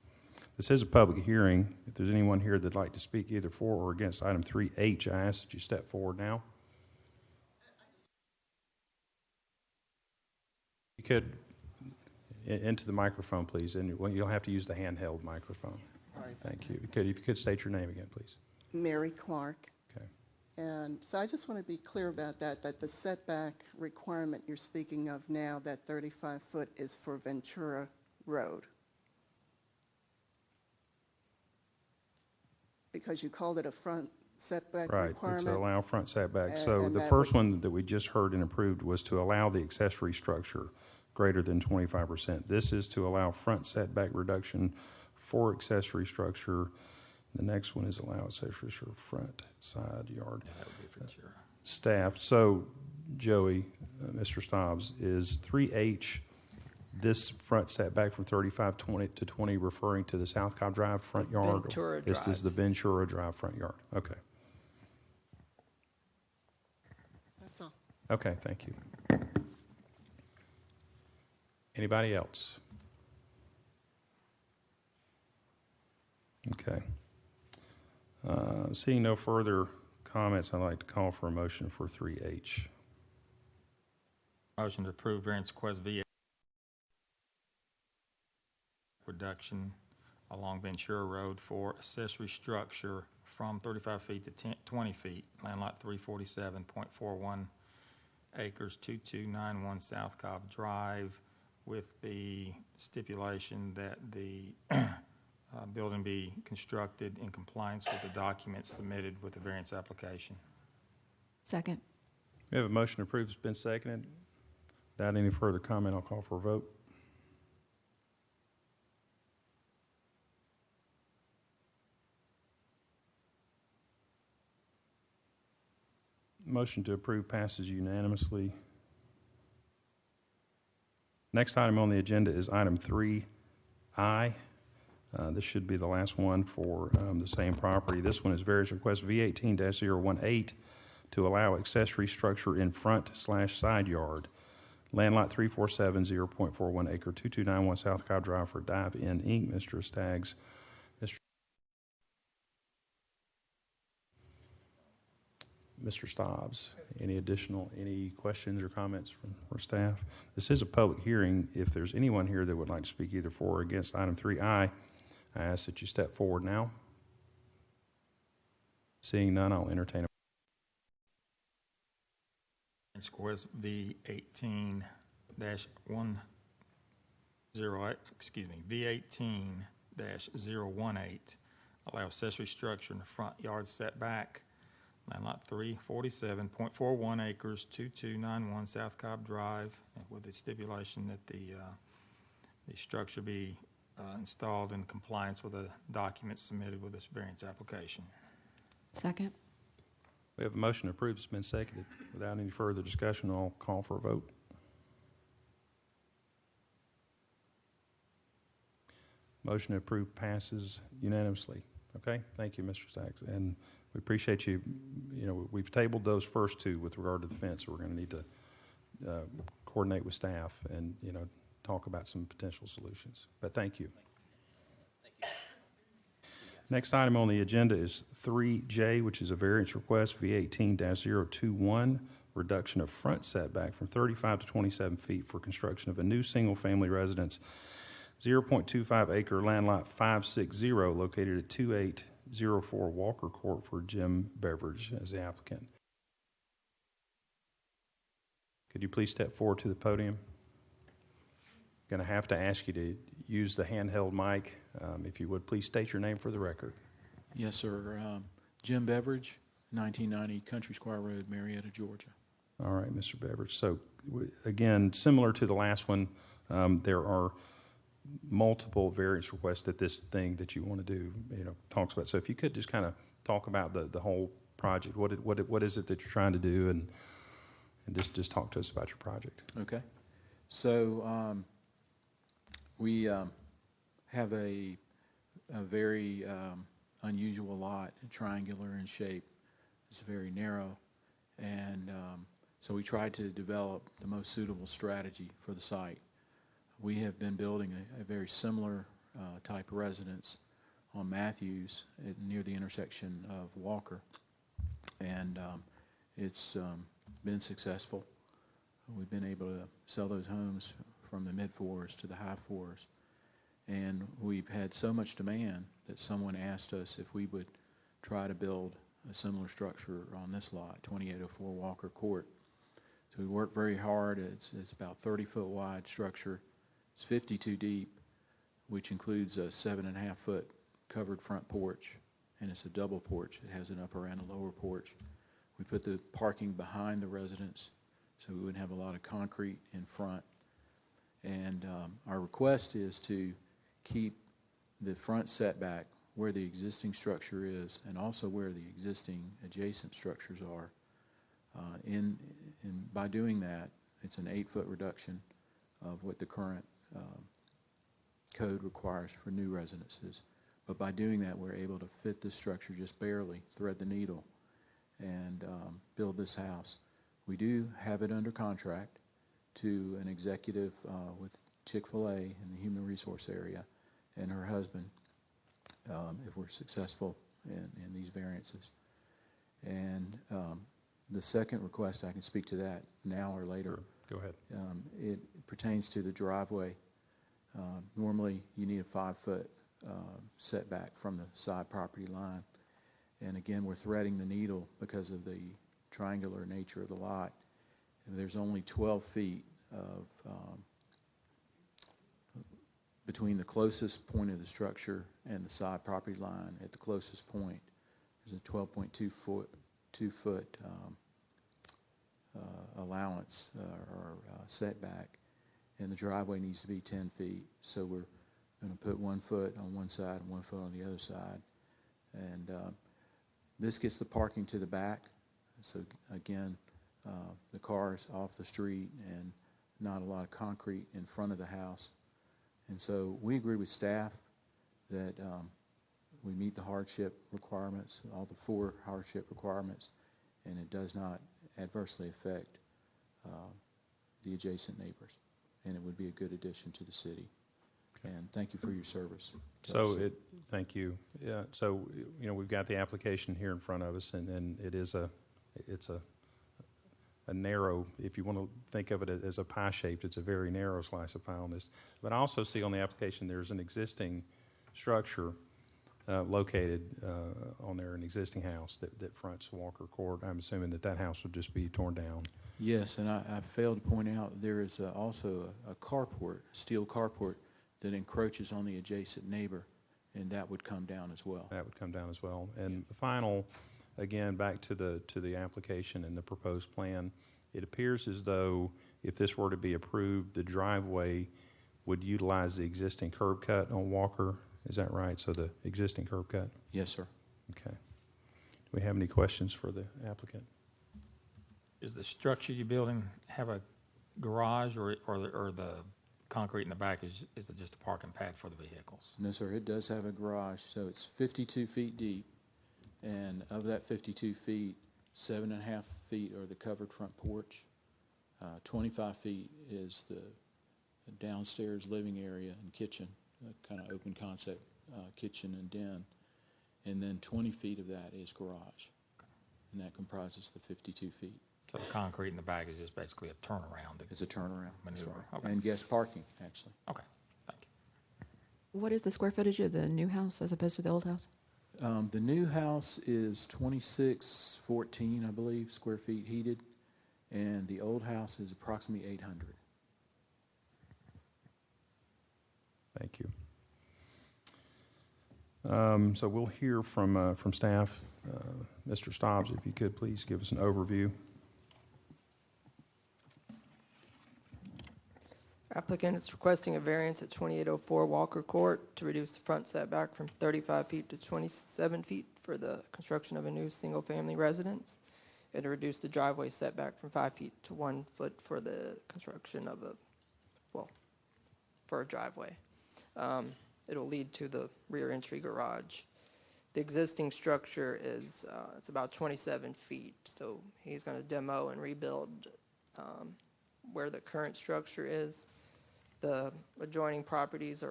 Speaker 4: This is a public hearing. If there's anyone here that'd like to speak either for or against item 3H, I ask that you step forward now. You could, into the microphone, please, and you'll have to use the handheld microphone.
Speaker 8: Sorry.
Speaker 4: Thank you. If you could state your name again, please.
Speaker 8: Mary Clark.
Speaker 4: Okay.
Speaker 8: And so I just want to be clear about that the setback requirement you're speaking of now, that 35-foot, is for Ventura Road. Because you called it a front setback
Speaker 4: Right,
Speaker 8: requirement.
Speaker 4: it's to allow front setback.
Speaker 8: And-
Speaker 4: So
Speaker 8: and
Speaker 4: the
Speaker 8: that
Speaker 4: first one that we just heard and approved was to allow the accessory structure greater than 25%. This is to allow front setback reduction for accessory structure. The next one is allow accessory structure front side yard.
Speaker 5: Yeah, that would be for sure.
Speaker 4: Staff, so Joey, Mr. Stobbs, is 3H, this front setback from 35 to 20 referring to the South Cobb Drive front yard?
Speaker 7: Ventura
Speaker 4: This is
Speaker 7: Drive.
Speaker 4: the Ventura Drive front yard. Okay.
Speaker 8: That's all.
Speaker 4: Okay, thank you. Anybody else? Okay. Seeing no further comments, I'd like to call for a motion for 3H.
Speaker 5: Motion to approve variance request V8 reduction along Ventura Road for accessory structure from 35 feet to 20 feet, land lot 347.41 acres, 2291 South Cobb Drive, with the stipulation that the building be constructed in compliance with the documents submitted with the variance application.
Speaker 3: Second.
Speaker 4: We have a motion to approve. It's been seconded. Without any further comment, I'll call for a vote. Motion to approve passes unanimously. Next item on the agenda is item 3I. This should be the last one for the same property. This one is variance request V18-018 to allow accessory structure in front/side yard. Land lot 347, 0.41 acre, 2291 South Cobb Drive for Dive In Inc. Mr. Staggs. Mr. Stobbs, any questions or comments from staff? This is a public hearing. If there's anyone here that would like to speak either for or against item 3I, I ask that you step forward now. Seeing none, I'll entertain a
Speaker 5: Variance request V18-10, V18-018, allow accessory structure in the front yard setback, land lot 347.41 acres, 2291 South Cobb Drive, with the stipulation that the structure be installed in compliance with the documents submitted with this variance application.
Speaker 3: Second.
Speaker 4: We have a motion to approve. It's been seconded. Without any further discussion, I'll call for a vote. Motion to approve passes unanimously. Okay, thank you, Mr. Staggs. And we appreciate you. You know, we've tabled those first two with regard to the fence. So we're going to need to coordinate with staff and, you know, talk about some potential solutions. But thank you. Next item on the agenda is 3J, which is a variance request, V18-021, reduction of front setback from 35 to 27 feet for construction of a new single-family residence, 0.25 acre land lot 560 located at 2804 Walker Court for Jim Beveridge as the applicant. Could you please step forward to the podium? Going to have to ask you to use the handheld mic. If you would, please state your name for the record.
Speaker 12: Yes, sir. Jim Beveridge, 1990 Country Square Road, Marietta, Georgia.
Speaker 4: All right, Mr. Beveridge. So, again, similar to the last one, there are multiple variance requests that this thing that you want to do, talks about. So if you could just kind of talk about the whole project, what is it that you're trying to do, and just talk to us about your project.
Speaker 12: Okay. So we have a very unusual lot, triangular in shape. It's very narrow, and so we tried to develop the most suitable strategy for the site. We have been building a very similar type of residence on Matthews near the intersection of Walker, and it's been successful. We've been able to sell those homes from the mid-fours to the high-fours, and we've had so much demand that someone asked us if we would try to build a similar structure on this lot, 2804 Walker Court. So we worked very hard. It's about 30-foot wide structure. It's 52 deep, which includes a 7.5-foot covered front porch, and it's a double porch. It has an upper and a lower porch. We put the parking behind the residence, so we wouldn't have a lot of concrete in front. And our request is to keep the front setback where the existing structure is, and also where the existing adjacent structures are. And by doing that, it's an 8-foot reduction of what the current code requires for new residences. But by doing that, we're able to fit this structure just barely, thread the needle, and build this house. We do have it under contract to an executive with Chick-fil-A in the human resource area and her husband, if we're successful in these variances. And the second request, I can speak to that now or later.
Speaker 4: Go ahead.
Speaker 12: It pertains to the driveway. Normally, you need a 5-foot setback from the side property line. And again, we're threading the needle because of the triangular nature of the lot. And there's only 12 feet of between the closest point of the structure and the side property line. At the closest point, there's a 12.2 foot allowance or setback, and the driveway needs to be 10 feet. So we're going to put 1 foot on one side and 1 foot on the other side. And this gets the parking to the back. So again, the cars off the street and not a lot of concrete in front of the house. And so we agree with staff that we meet the hardship requirements, all the 4 hardship requirements, and it does not adversely affect the adjacent neighbors. And it would be a good addition to the city. And thank you for your service.
Speaker 4: Thank you. Yeah. So we've got the application here in front of us, and it's a narrow. If you want to think of it as a pie shaped, it's a very narrow slice of pie on this. But I also see on the application there's an existing structure located on there, an existing house that fronts Walker Court. I'm assuming that house would just be torn down.
Speaker 12: Yes, and I failed to point out there is also a carport, a steel carport, that encroaches on the adjacent neighbor, and that would come down as well.
Speaker 4: That would come down as well. And the final, again, back to the application and the proposed plan, it appears as though if this were to be approved, the driveway would utilize the existing curb cut on Walker. Is that right? So the existing curb cut?
Speaker 12: Yes, sir.
Speaker 4: Okay. Do we have any questions for the applicant?
Speaker 5: Is the structure you're building have a garage, or the concrete in the back is it just a parking pad for the vehicles?
Speaker 12: No, sir. It does have a garage, so it's 52 feet deep, and of that 52 feet, 7.5 feet are the covered front porch. 25 feet is the downstairs living area and kitchen, kind of open concept kitchen and den, and then 20 feet of that is garage, and that comprises the 52 feet.
Speaker 5: So the concrete in the back is just basically a turnaround.
Speaker 12: It's a turnaround. That's
Speaker 5: Maneuver.
Speaker 12: right.
Speaker 5: Okay.
Speaker 12: And guest parking, actually.
Speaker 5: Okay, thank you.
Speaker 3: What is the square footage of the new house as opposed to the old house?
Speaker 12: The new house is 2614, I believe, square feet heated, and the old house is approximately 800.
Speaker 4: Thank you. So we'll hear from staff. Mr. Stobbs, if you could please give us an overview.
Speaker 7: Applicant is requesting a variance at 2804 Walker Court to reduce the front setback from 35 feet to 27 feet for the construction of a new single-family residence, and to reduce the driveway setback from 5 feet to 1 foot for the construction of for a driveway. It'll lead to the rear entry garage. The existing structure is, it's about 27 feet, so he's going to demo and rebuild where the current structure is. The adjoining properties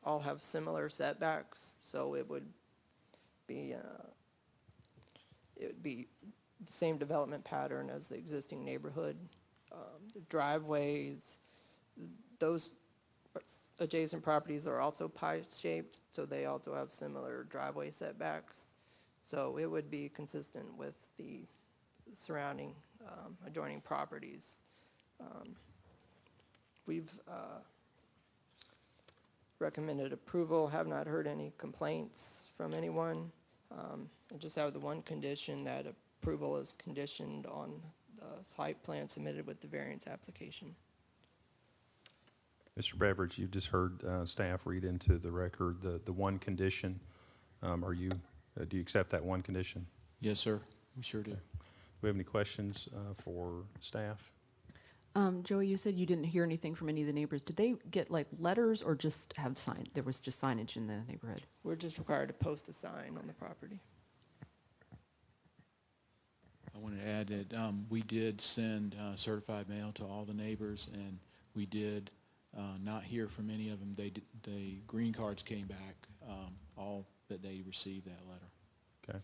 Speaker 7: all have similar setbacks, so it would be the same development pattern as the existing neighborhood. The driveways, those adjacent properties are also pie-shaped, so they also have similar driveway setbacks. So it would be consistent with the surrounding adjoining properties. We've recommended approval, have not heard any complaints from anyone. I just have the one condition that approval is conditioned on the site plan submitted with the variance application.
Speaker 4: Mr. Beveridge, you've just heard staff read into the record the one condition. Do you accept that one condition?
Speaker 12: Yes, sir. We sure do.
Speaker 4: Do we have any questions for staff?
Speaker 3: Joey, you said you didn't hear anything from any of the neighbors. Did they get like letters or just have sign? There was just signage in the neighborhood.
Speaker 7: We're just required to post a sign on the property.
Speaker 12: I want to add that we did send certified mail to all the neighbors, and we did not hear from any of them. They green cards came back, all that they received that letter.
Speaker 4: Okay.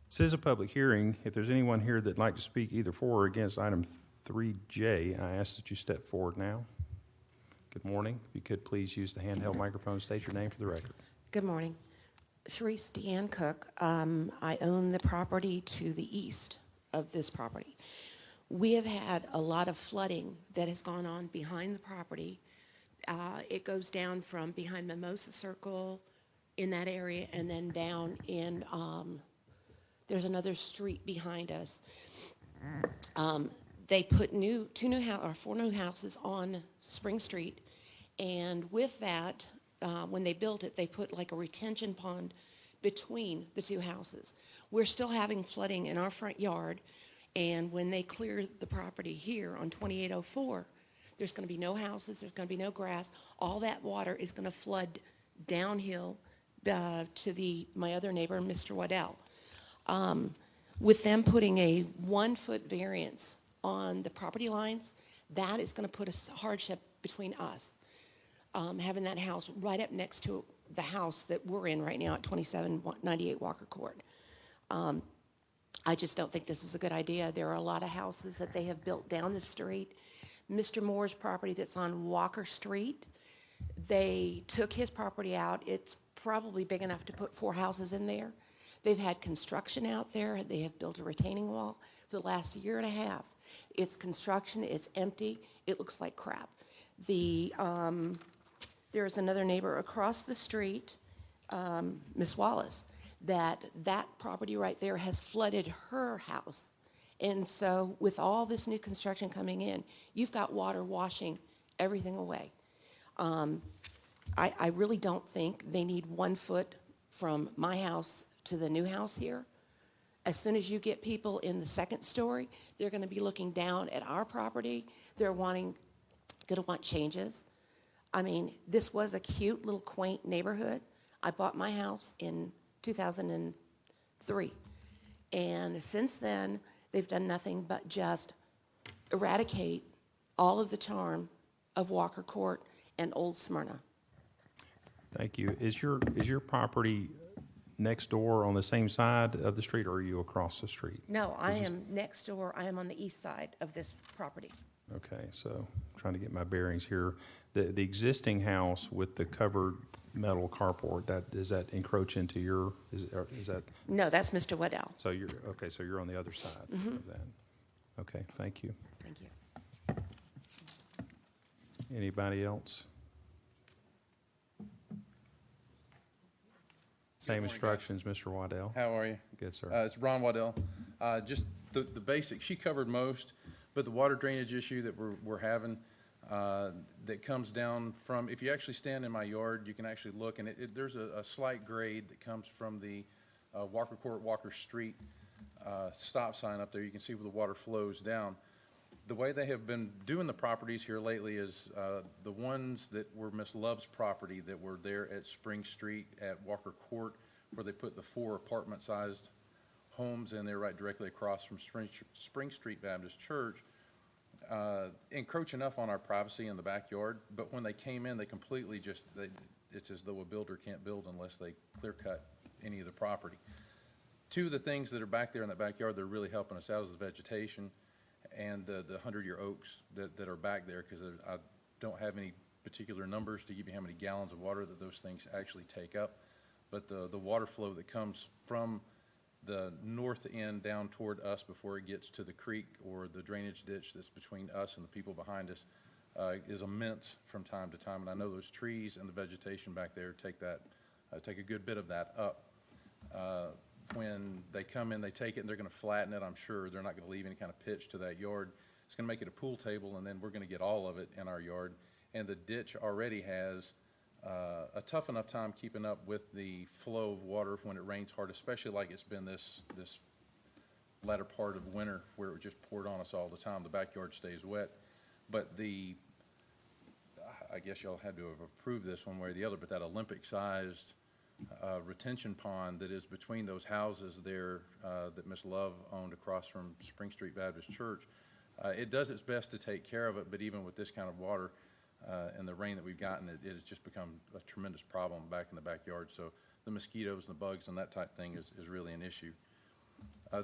Speaker 4: This is a public hearing. If there's anyone here that'd like to speak either for or against item 3J, I ask that you step forward now. Good morning. If you could please use the handheld microphone and state your name for the record.
Speaker 13: Good morning. Sharice Deanne Cook. I own the property to the east of this property. We have had a lot of flooding that has gone on behind the property. It goes down from behind Mimosa Circle in that area and then down in, there's another street behind us. They put four new houses on Spring Street, and with that, when they built it, they put like a retention pond between the two houses. We're still having flooding in our front yard, and when they clear the property here on 2804, there's going to be no houses, there's going to be no grass. All that water is going to flood downhill to my other neighbor, Mr. Waddell. With them putting a 1 foot variance on the property lines, that is going to put a hardship between us. Having that house right up next to the house that we're in right now at 2798 Walker Court. I just don't think this is a good idea. There are a lot of houses that they have built down the street. Mr. Moore's property that's on Walker Street, they took his property out. It's probably big enough to put 4 houses in there. They've had construction out there. They have built a retaining wall for the last year and a half. It's construction, it's empty, it looks like crap. There's another neighbor across the street, Miss Wallace, that property right there has flooded her house. And so with all this new construction coming in, you've got water washing everything away. I really don't think they need 1 foot from my house to the new house here. As soon as you get people in the second story, they're going to be looking down at our property. They're going to want changes. I mean, this was a cute little quaint neighborhood. I bought my house in 2003. And since then, they've done nothing but just eradicate all of the charm of Walker Court and Old Smyrna.
Speaker 4: Thank you. Is your property next door on the same side of the street, or are you across the street?
Speaker 13: No, I am next door. I am on the east side of this property.
Speaker 4: Okay, so trying to get my bearings here. The existing house with the covered metal carport, does that encroach into your, is that,
Speaker 13: No, that's Mr. Waddell.
Speaker 4: so you're on the other side of that? Okay, thank you.
Speaker 13: Thank you.
Speaker 4: Anybody else? Same
Speaker 2: morning, guys.
Speaker 4: instructions, Mr. Waddell.
Speaker 2: How are you?
Speaker 4: Good, sir.
Speaker 2: It's Ron Waddell. Just the basics, she covered most, but the water drainage issue that we're having, that comes down from, if you actually stand in my yard, you can actually look, and there's a slight grade that comes from the Walker Court, Walker Street stop sign up there. You can see where the water flows down. The way they have been doing the properties here lately is the ones that were Miss Love's property that were there at Spring Street at Walker Court, where they put the 4 apartment-sized homes in there right directly across from Spring Street Baptist Church, encroach enough on our privacy in the backyard. But when they came in, they completely it's as though a builder can't build unless they clear-cut any of the property. 2 of the things that are back there in that backyard that are really helping us out is the vegetation and the 100-year oaks that are back there, because I don't have any particular numbers to give you how many gallons of water that those things actually take up. But the water flow that comes from the north end down toward us before it gets to the creek or the drainage ditch that's between us and the people behind us is immense from time to time. And I know those trees and the vegetation back there take a good bit of that up. When they come in, they take it, and they're going to flatten it, I'm sure. They're not going to leave any kind of pitch to that yard. It's going to make it a pool table, and then we're going to get all of it in our yard. And the ditch already has a tough enough time keeping up with the flow of water when it rains hard, especially like it's been this latter part of winter where it just poured on us all the time. The backyard stays wet. But I guess y'all had to have approved this one way or the other, but that Olympic-sized retention pond that is between those houses there that Miss Love owned across from Spring Street Baptist Church, it does its best to take care of it, but even with this kind of water and the rain that we've gotten, it has just become a tremendous problem back in the backyard. So the mosquitoes and the bugs and that type thing is really an issue.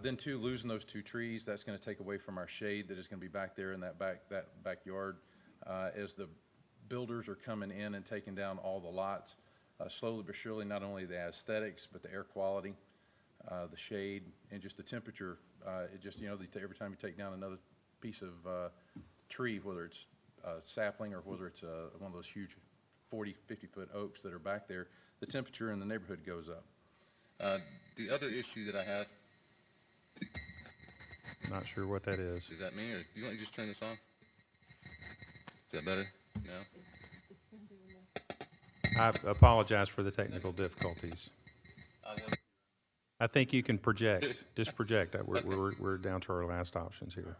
Speaker 2: Then too, losing those 2 trees, that's going to take away from our shade that is going to be back there in that backyard as the builders are coming in and taking down all the lots. Slowly but surely, not only the aesthetics, but the air quality, the shade, and just the temperature. It just, every time you take down another piece of tree, whether it's a sapling or whether it's one of those huge 40, 50-foot oaks that are back there, the temperature in the neighborhood goes up. The other issue that I have.
Speaker 4: Not sure what that is.
Speaker 2: Is that me, or you want to just turn this on? Is that better? No?
Speaker 4: I apologize for the technical difficulties. I think you can project, just project. We're down to our last options here.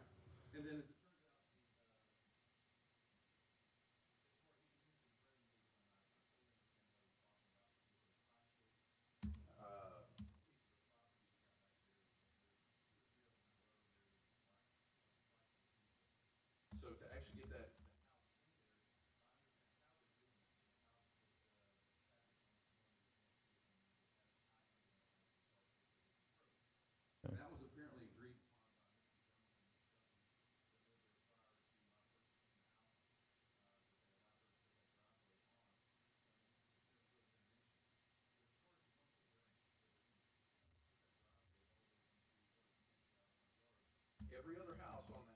Speaker 2: So to actually get that. That was apparently agreed. Every other house on that.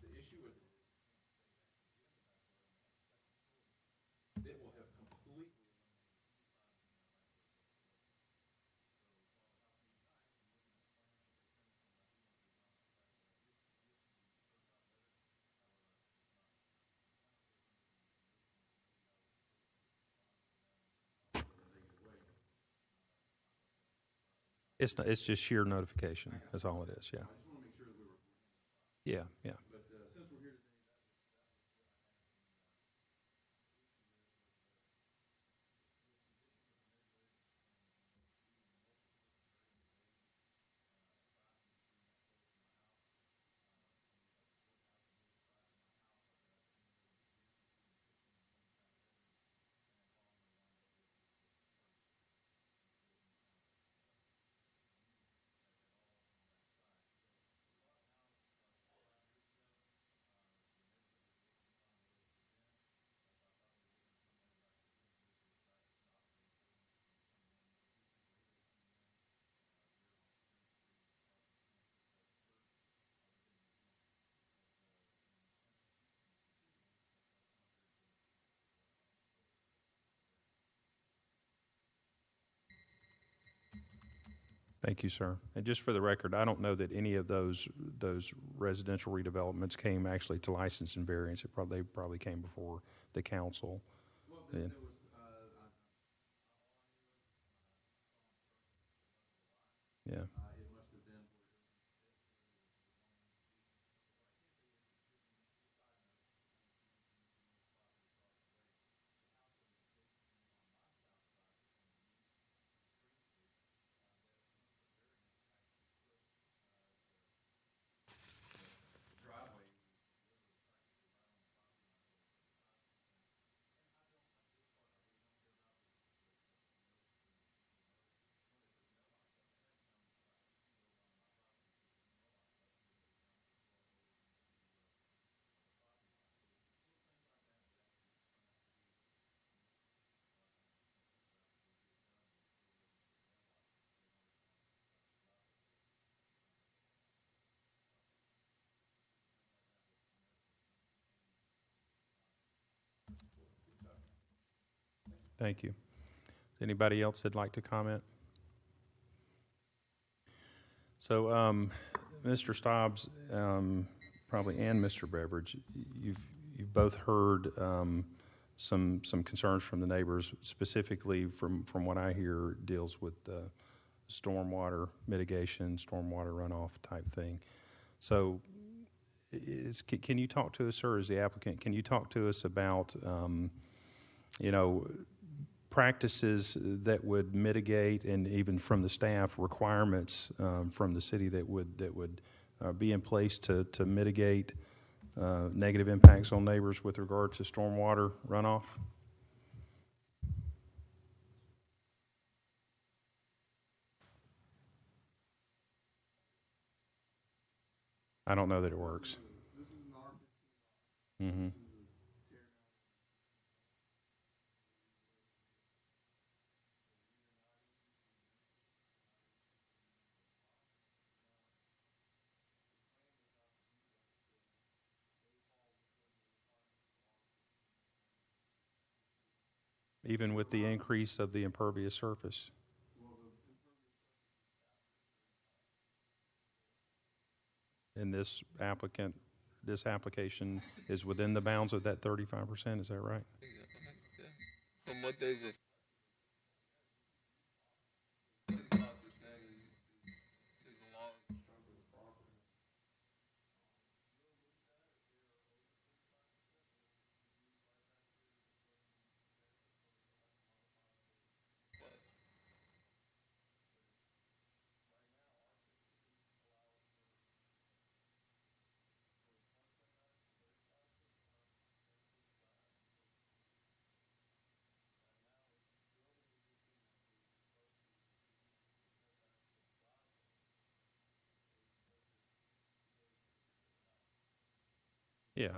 Speaker 2: The issue with it will have completely.
Speaker 4: It's just sheer notification. That's all it is. Yeah.
Speaker 2: I just want to make sure that we were.
Speaker 4: Yeah. Yeah.
Speaker 2: But since we're here today,
Speaker 4: Thank you, sir. And just for the record, I don't know that any of those residential redevelopments came actually to license and variance. They probably came before the council. Yeah. Yeah. Thank you. Anybody else that'd like to comment? So, Mr. Stobbs, probably, and Mr. Beveridge, you've both heard some concerns from the neighbors, specifically from what I hear deals with stormwater mitigation, stormwater runoff type thing. So, can you talk to us, sir, as the applicant? Can you talk to us about, practices that would mitigate, and even from the staff, requirements from the city that would be in place to mitigate negative impacts on neighbors with regard to stormwater runoff? I don't know that it works. Mm-hmm. Even with the increase of the impervious surface. And this application is within the bounds of that 35%, is that right?
Speaker 1: From what they've
Speaker 4: Yeah.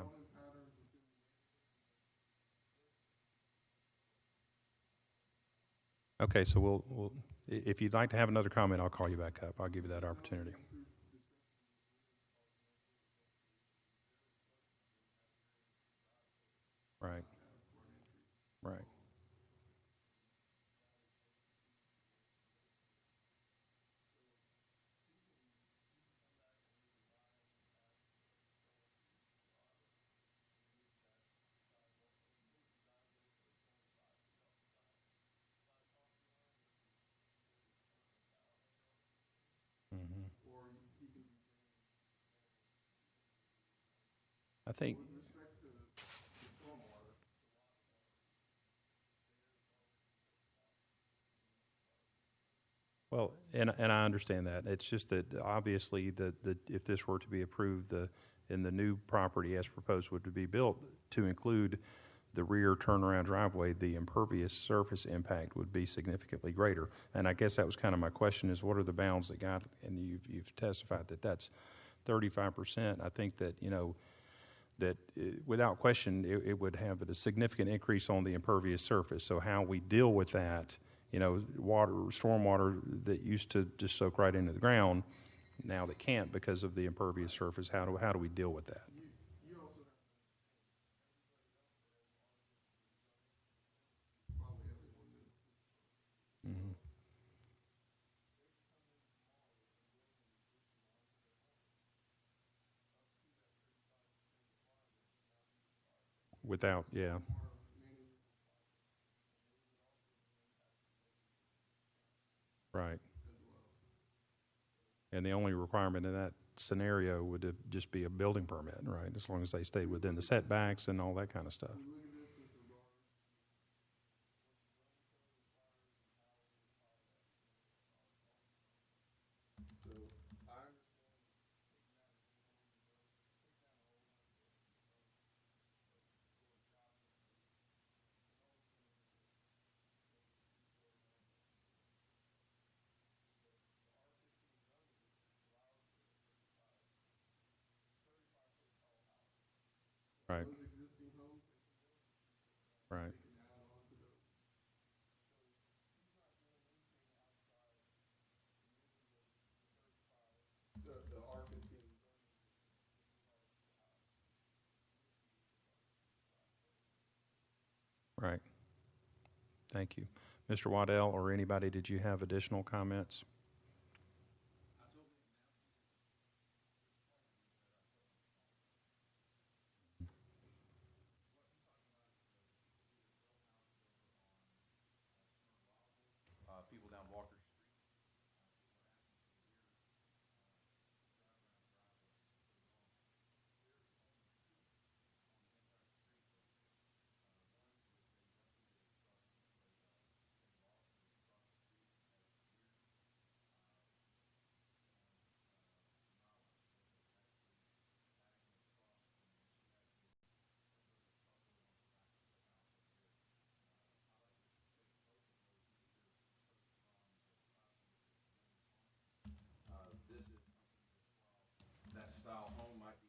Speaker 4: Okay, so if you'd like to have another comment, I'll call you back up. I'll give you that opportunity. Right. Right. Mm-hmm. I think. Well, and I understand that. It's just that obviously if this were to be approved, in the new property as proposed would be built to include the rear turnaround driveway, the impervious surface impact would be significantly greater. And I guess that was kind of my question, is what are the bounds that got, and you've testified that that's 35%. I think that, without question, it would have a significant increase on the impervious surface. So how we deal with that, stormwater that used to just soak right into the ground, now that can't because of the impervious surface, how do we deal with that? Mm-hmm. without, yeah. Right. And the only requirement in that scenario would just be a building permit, right? As long as they stayed within the setbacks and all that kind of stuff. Right. Right. Right. Thank you. Mr. Waddell or anybody, did you have additional comments? People down Walker Street. That style home might be.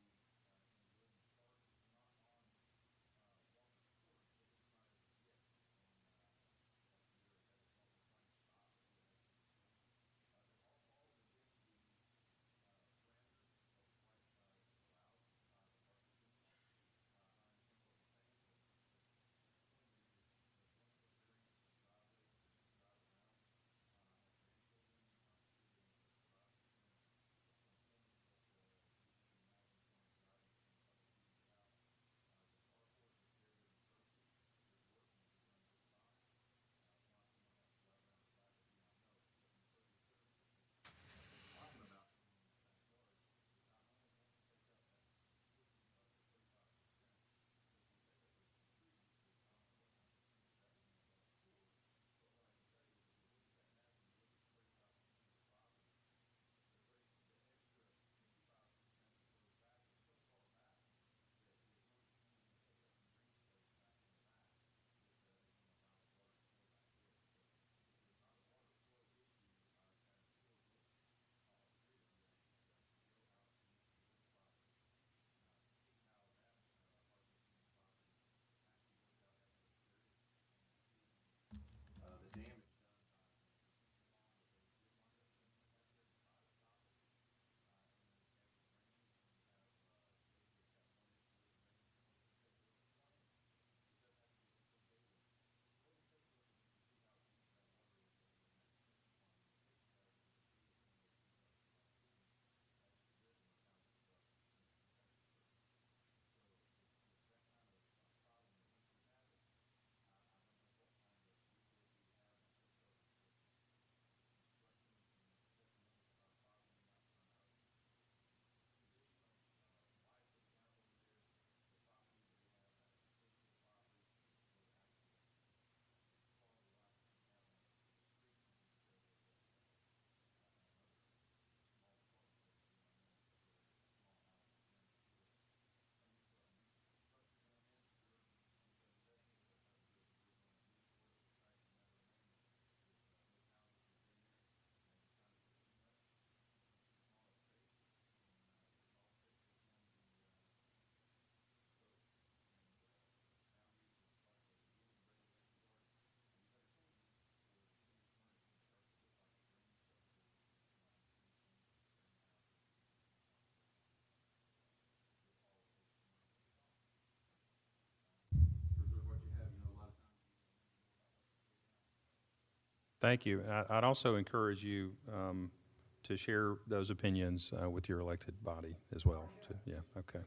Speaker 4: Thank you. I'd also encourage you to share those opinions with your elected body as well. Yeah, okay.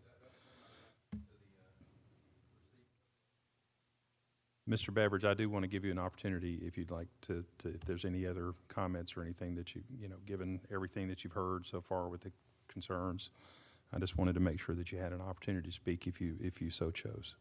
Speaker 4: Mr. Beveridge, I do want to give you an opportunity if you'd like if there's any other comments or anything that given everything that you've heard so far with the concerns, I just wanted to make sure that you had an opportunity to speak if you so chose.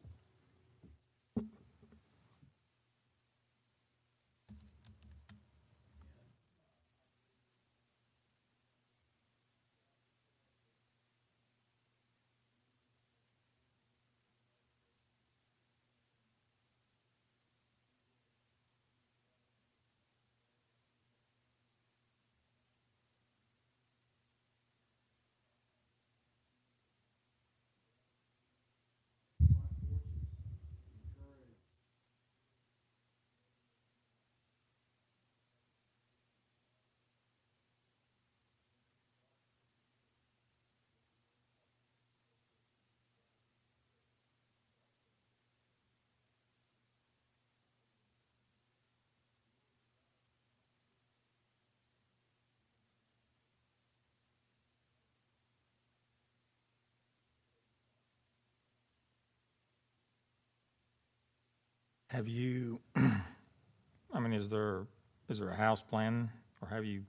Speaker 5: Have you, I mean, is there a house plan, or have you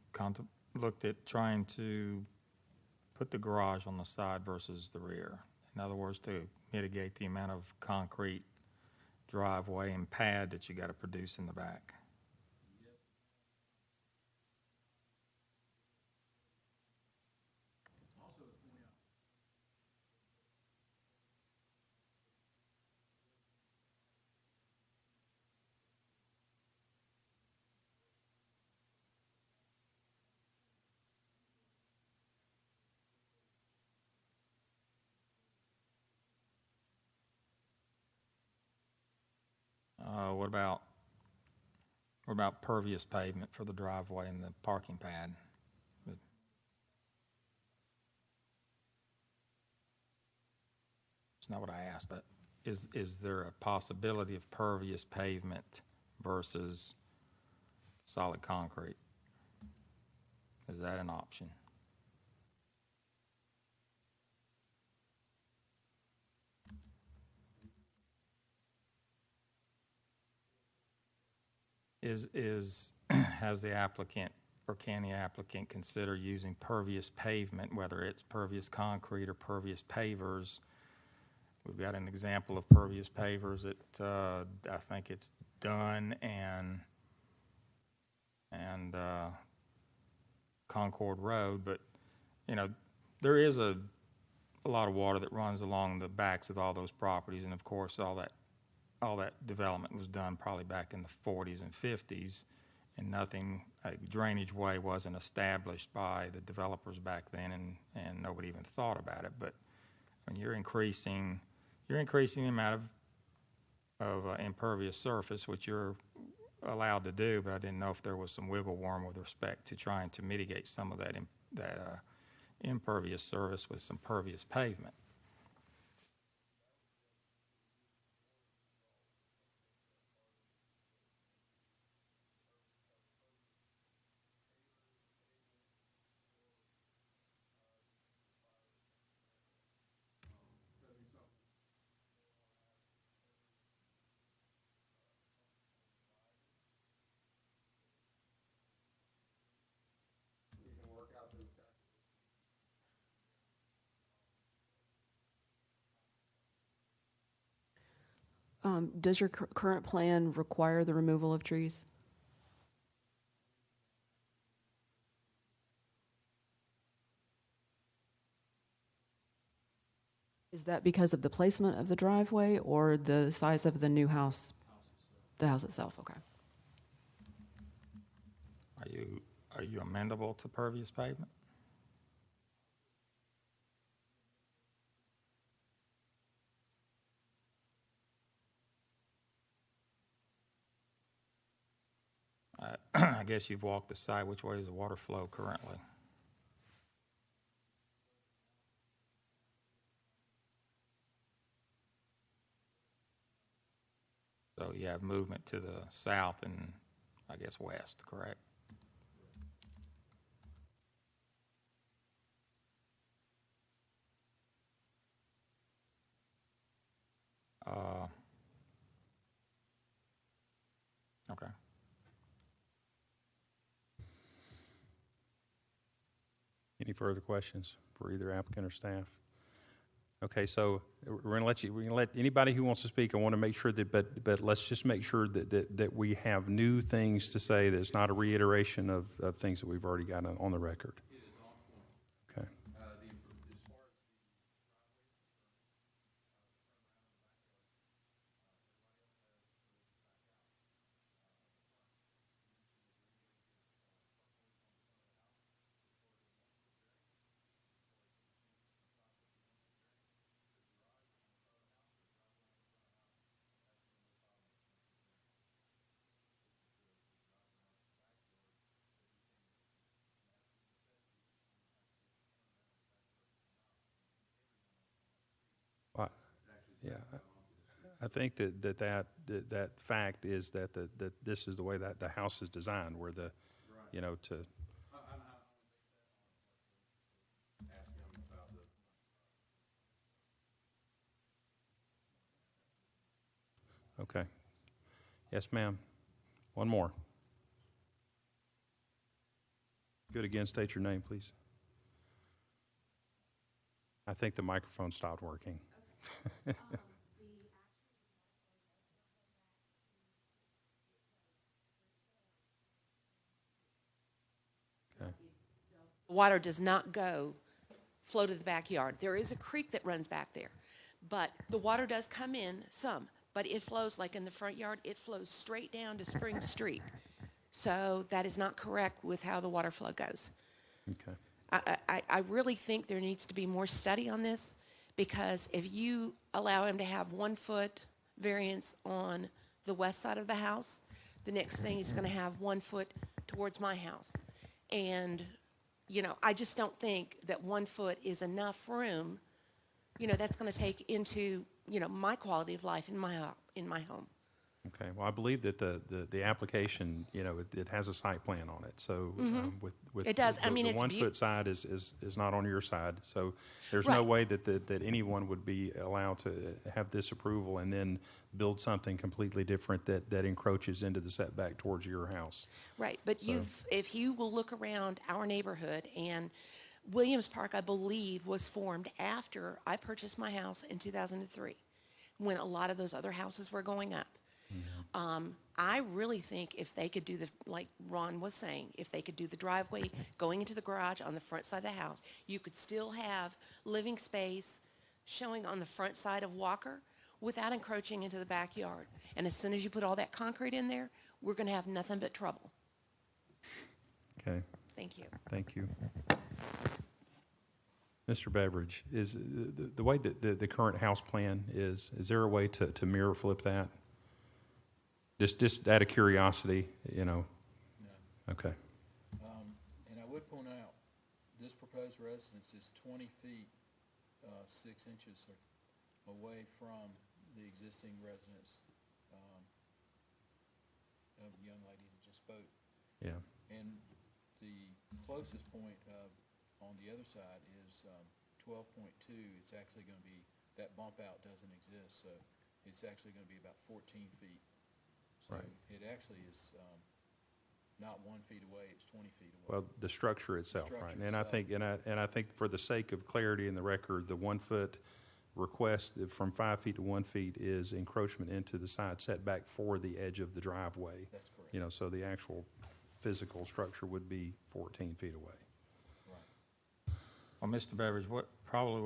Speaker 5: looked at trying to put the garage on the side versus the rear? In other words, to mitigate the amount of concrete driveway and pad that you got to produce in the back? What about pervious pavement for the driveway and the parking pad? That's not what I asked. Is there a possibility of pervious pavement versus solid concrete? Is that an option? Has the applicant or can the applicant consider using pervious pavement, whether it's pervious concrete or pervious pavers? We've got an example of pervious pavers at, I think it's Dunn and Concord Road, but, there is a lot of water that runs along the backs of all those properties, and of course, all that development was done probably back in the 40s and 50s, and a drainage way wasn't established by the developers back then, and nobody even thought about it. But when you're increasing the amount of impervious surface, which you're allowed to do, but I didn't know if there was some wiggle room with respect to trying to mitigate some of that impervious surface with some pervious pavement.
Speaker 3: Does your current plan require the removal of trees? Is that because of the placement of the driveway or the size of the new house? The house itself, okay.
Speaker 5: Are you amendable to pervious pavement? I guess you've walked the site. Which way is the water flow currently? So you have movement to the south and, I guess, west, correct?
Speaker 4: Any further questions for either applicant or staff? Okay, so we're gonna let anybody who wants to speak, I want to make sure that, but let's just make sure that we have new things to say, that it's not a reiteration of things that we've already got on the record. Okay. Well, yeah, I think that fact is that this is the way that the house is designed, where to. Okay. Yes, ma'am. One more. Good again, state your name, please. I think the microphone stopped working. Okay.
Speaker 13: Water does not flow to the backyard. There is a creek that runs back there, but the water does come in some, but it flows, like in the front yard, it flows straight down to Spring Street. So that is not correct with how the water flow goes.
Speaker 4: Okay.
Speaker 13: I really think there needs to be more study on this, because if you allow him to have 1 foot variance on the west side of the house, the next thing he's going to have 1 foot towards my house. And, I just don't think that 1 foot is enough room, that's going to take into, my quality of life in my home.
Speaker 4: Okay, well, I believe that the application, it has a site plan on it, so with
Speaker 13: It does. I mean,
Speaker 4: the
Speaker 13: it's
Speaker 4: 1 foot side is not on your side, so there's no
Speaker 13: Right.
Speaker 4: way that anyone would be allowed to have this approval and then build something completely different that encroaches into the setback towards your house.
Speaker 13: Right, but if you will look around our neighborhood, and Williams Park, I believe, was formed after I purchased my house in 2003, when a lot of those other houses were going up. I really think if they could do like Ron was saying, if they could do the driveway going into the garage on the front side of the house, you could still have living space showing on the front side of Walker without encroaching into the backyard. And as soon as you put all that concrete in there, we're going to have nothing but trouble.
Speaker 4: Okay,
Speaker 13: Thank you.
Speaker 4: thank you. Mr. Beveridge, is the way that the current house plan is there a way to mirror flip that? Just out of curiosity,
Speaker 12: No.
Speaker 4: Okay.
Speaker 12: And I would point out, this proposed residence is 20 feet, 6 inches away from the existing residence of the young lady that just spoke.
Speaker 4: Yeah.
Speaker 12: And the closest point on the other side is 12.2. It's actually going to be, that bump out doesn't exist, so it's actually going to be about 14 feet. So
Speaker 4: Right.
Speaker 12: it actually is not 1 feet away, it's 20 feet away.
Speaker 4: Well, the structure itself, right?
Speaker 12: structure
Speaker 4: And I think, and I think for the sake of clarity in the record, the 1 foot request from 5 feet to 1 feet is encroachment into the side setback for the edge of the driveway.
Speaker 12: That's correct.
Speaker 4: So the actual physical structure would be 14 feet away.
Speaker 12: Right.
Speaker 5: Well, Mr. Beveridge, what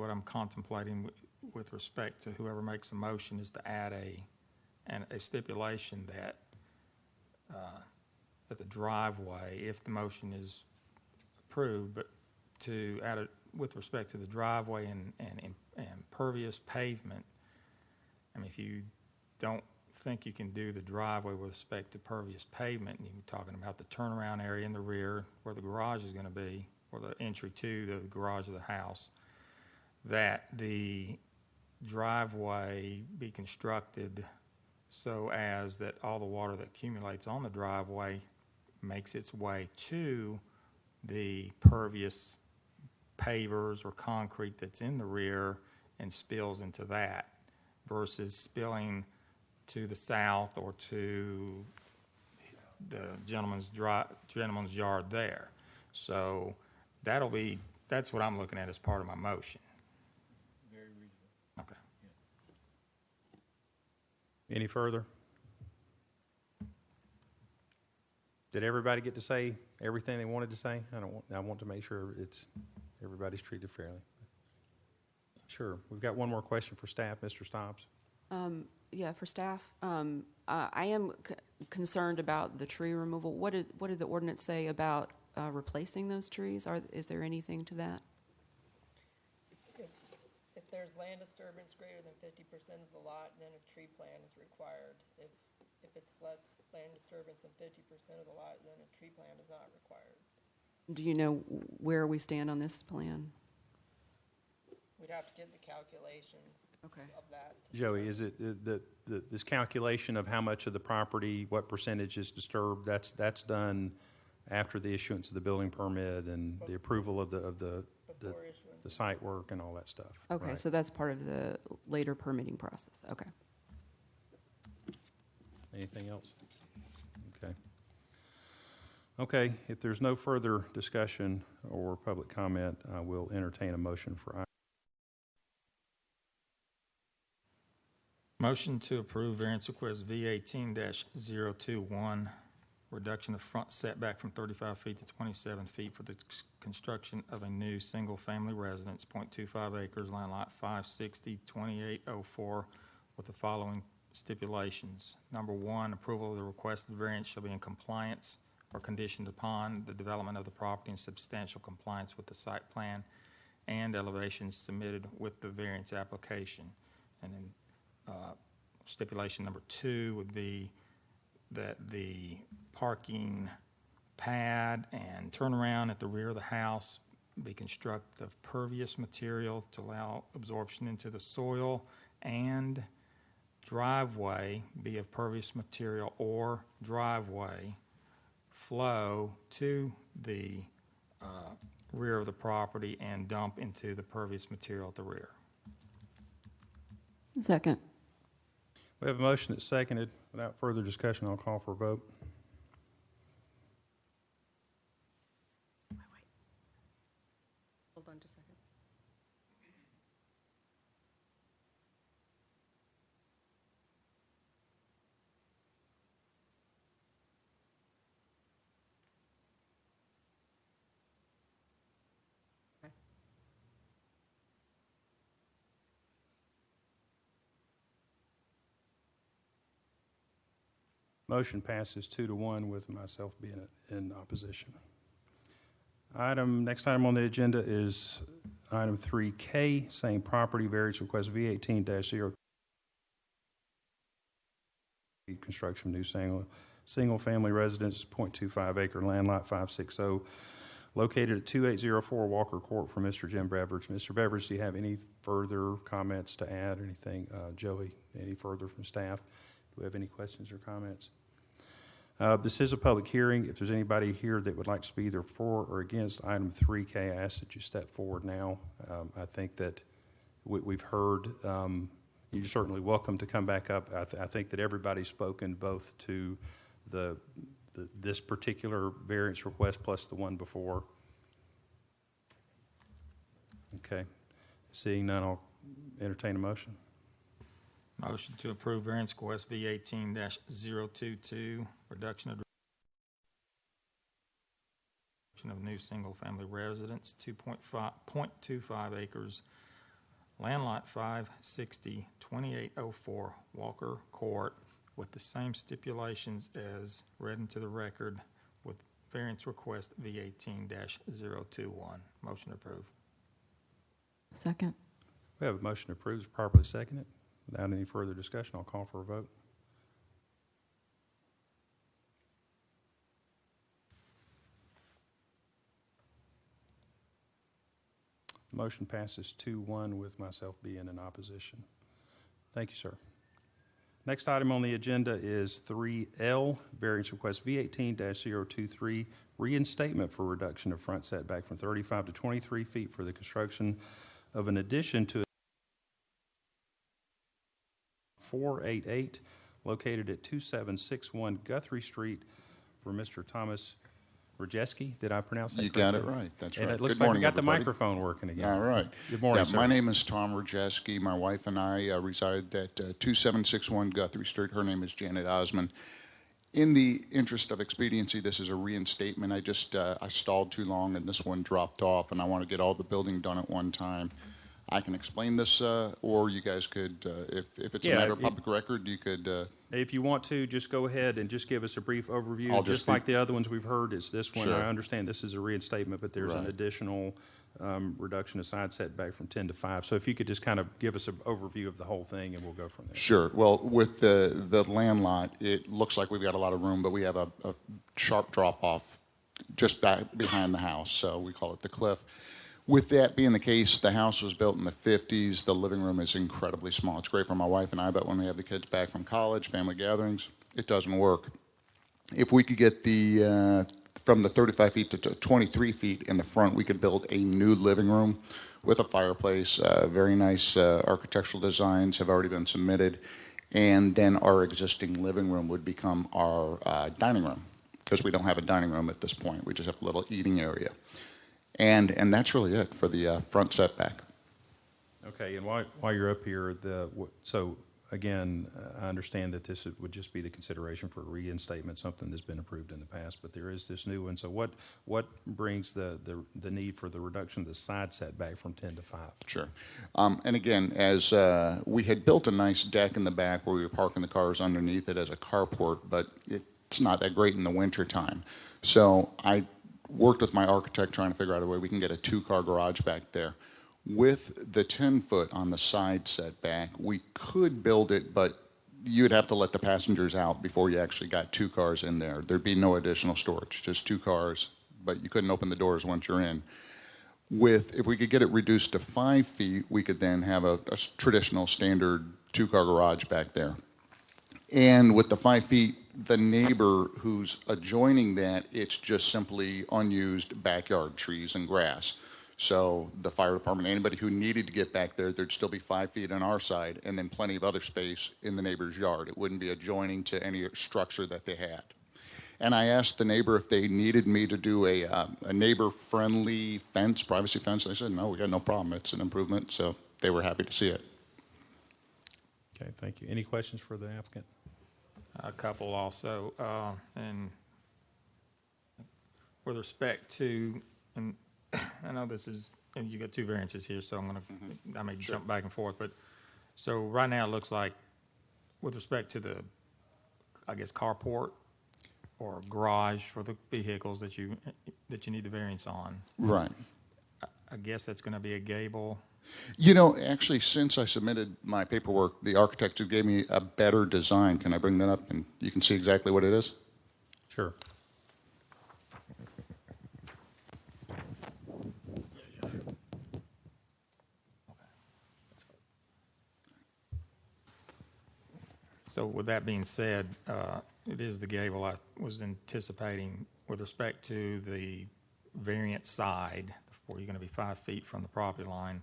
Speaker 5: I'm contemplating with respect to whoever makes a motion is to add a stipulation that the driveway, if the motion is approved, but to add it with respect to the driveway and impervious pavement. I mean, if you don't think you can do the driveway with respect to pervious pavement, and you're talking about the turnaround area in the rear where the garage is going to be, or the entry to the garage of the house, that the driveway be constructed so as that all the water that accumulates on the driveway makes its way to the pervious pavers or concrete that's in the rear and spills into that, versus spilling to the south or to the gentleman's yard there. So that'll be that's what I'm looking at as part of my motion.
Speaker 12: Very reasonable.
Speaker 5: Okay.
Speaker 4: Any further? Did everybody get to say everything they wanted to say? I want to make sure everybody's treated fairly. Sure. We've got one more question for staff, Mr. Stobbs.
Speaker 3: Yeah, for staff, I am concerned about the tree removal. What did the ordinance say about replacing those trees? Is there anything to that?
Speaker 7: If there's land disturbance greater than 50% of the lot, then a tree plan is required. If it's less land disturbance than 50% of the lot, then a tree plan is not required.
Speaker 3: Do you know where we stand on this plan?
Speaker 7: We'd have to get the calculations of that.
Speaker 4: Joey, is it this calculation of how much of the property, what percentage is disturbed? That's done after the issuance of the building permit and the approval of the site work and all that stuff.
Speaker 3: Okay,
Speaker 4: right?
Speaker 3: so that's part of the later permitting process. Okay.
Speaker 4: Anything else? Okay. Okay, if there's no further discussion or public comment, I will entertain a motion for
Speaker 5: Motion to approve variance request V18-021, reduction of front setback from 35 feet to 27 feet for the construction of a new single-family residence, 0.25 acres, land lot 560-2804, with the following stipulations. Number one, approval of the requested variance shall be in compliance or conditioned upon the development of the property in substantial compliance with the site plan and elevations submitted with the variance application. And then stipulation number two would be that the parking pad and turnaround at the rear of the house be constructed of pervious material to allow absorption into the soil, and driveway be of pervious material or driveway flow to the rear of the property and dump into the pervious material at the rear.
Speaker 3: Second.
Speaker 4: We have a motion that's seconded. Without further discussion, I'll call for a vote.
Speaker 3: Hold on just a second.
Speaker 4: Motion passes 2-1 with myself being in opposition. Next item on the agenda is item 3K, same property, variance request V18-0. Construction of new single-family residence, 0.25 acre land lot 560, located at 2804 Walker Court for Mr. Jim Beveridge. Mr. Beveridge, do you have any further comments to add or anything? Joey, any further from staff? Do we have any questions or comments? This is a public hearing. If there's anybody here that would like to speak either for or against item 3K, I ask that you step forward now. I think that we've heard, you're certainly welcome to come back up. I think that everybody's spoken both to this particular variance request plus the one before. Okay. Seeing none, I'll entertain a motion.
Speaker 5: Motion to approve variance request V18-022, reduction of new single-family residence, 0.25 acres, land lot 560, 2804 Walker Court, with the same stipulations as read into the record with variance request V18-021. Motion approved.
Speaker 3: Second.
Speaker 4: We have a motion to approve, properly seconded. Without any further discussion, I'll call for a vote. Motion passes 2-1 with myself being in opposition. Thank you, sir. Next item on the agenda is 3L, variance request V18-023, reinstatement for reduction of front setback from 35 to 23 feet for the construction of an addition to 488, located at 2761 Guthrie Street for Mr. Thomas Rajeski. Did I pronounce that
Speaker 14: You
Speaker 4: correctly?
Speaker 14: got it right. That's
Speaker 4: And
Speaker 14: right.
Speaker 4: it looks
Speaker 14: Good
Speaker 4: like we
Speaker 14: morning,
Speaker 4: got the
Speaker 14: everybody.
Speaker 4: microphone working again.
Speaker 14: All right.
Speaker 4: Good morning,
Speaker 14: Yeah,
Speaker 4: sir.
Speaker 14: my name is Tom Rajeski. My wife and I reside at 2761 Guthrie Street. Her name is Janet Osman. In the interest of expediency, this is a reinstatement. I stalled too long and this one dropped off, and I want to get all the building done at one time. I can explain this, or you guys could, if it's a
Speaker 4: Yeah,
Speaker 14: matter of
Speaker 4: it-
Speaker 14: public record, you could,
Speaker 4: If you want to, just go ahead and just give us a brief overview.
Speaker 14: I'll just
Speaker 4: Just like the other ones we've heard, is this one.
Speaker 14: Sure.
Speaker 4: I understand this is a reinstatement, but there's an
Speaker 14: Right.
Speaker 4: additional reduction of side setback from 10 to 5. So if you could just kind of give us an overview of the whole thing, and we'll go from there.
Speaker 14: Sure. Well, with the land lot, it looks like we've got a lot of room, but we have a sharp drop-off just back behind the house, so we call it the cliff. With that being the case, the house was built in the 50s. The living room is incredibly small. It's great for my wife and I, but when we have the kids back from college, family gatherings, it doesn't work. If we could get from the 35 feet to 23 feet in the front, we could build a new living room with a fireplace. Very nice architectural designs have already been submitted. And then our existing living room would become our dining room, because we don't have a dining room at this point. We just have a little eating area. And that's really it for the front setback.
Speaker 4: Okay, and while you're up here, so again, I understand that this would just be the consideration for reinstatement, something that's been approved in the past, but there is this new one. So what brings the need for the reduction of the side setback from 10 to 5?
Speaker 14: Sure. And again, as we had built a nice deck in the back where we were parking the cars underneath it as a carport, but it's not that great in the winter time. So I worked with my architect trying to figure out a way we can get a 2-car garage back there. With the 10-foot on the side setback, we could build it, but you'd have to let the passengers out before you actually got 2 cars in there. There'd be no additional storage, just 2 cars, but you couldn't open the doors once you're in. If we could get it reduced to 5 feet, we could then have a traditional standard 2-car garage back there. And with the 5 feet, the neighbor who's adjoining that, it's just simply unused backyard trees and grass. So the fire department, anybody who needed to get back there, there'd still be 5 feet on our side and then plenty of other space in the neighbor's yard. It wouldn't be adjoining to any structure that they had. And I asked the neighbor if they needed me to do a neighbor-friendly fence, privacy fence. They said, no, we got no problem. It's an improvement. So they were happy to see it.
Speaker 4: Okay, thank you. Any questions for the applicant?
Speaker 5: A couple also, and with respect to, and I know this is, and you got 2 variances here, so I may jump back and forth, but, so right now it looks like, with respect to the, I guess, carport or garage for the vehicles that you need the variance on,
Speaker 14: Right.
Speaker 5: I guess that's gonna be a gable.
Speaker 14: You know, actually, since I submitted my paperwork, the architect who gave me a better design, can I bring that up and you can see exactly what it is?
Speaker 4: Sure.
Speaker 5: So with that being said, it is the gable I was anticipating with respect to the variant side, where you're gonna be 5 feet from the property line.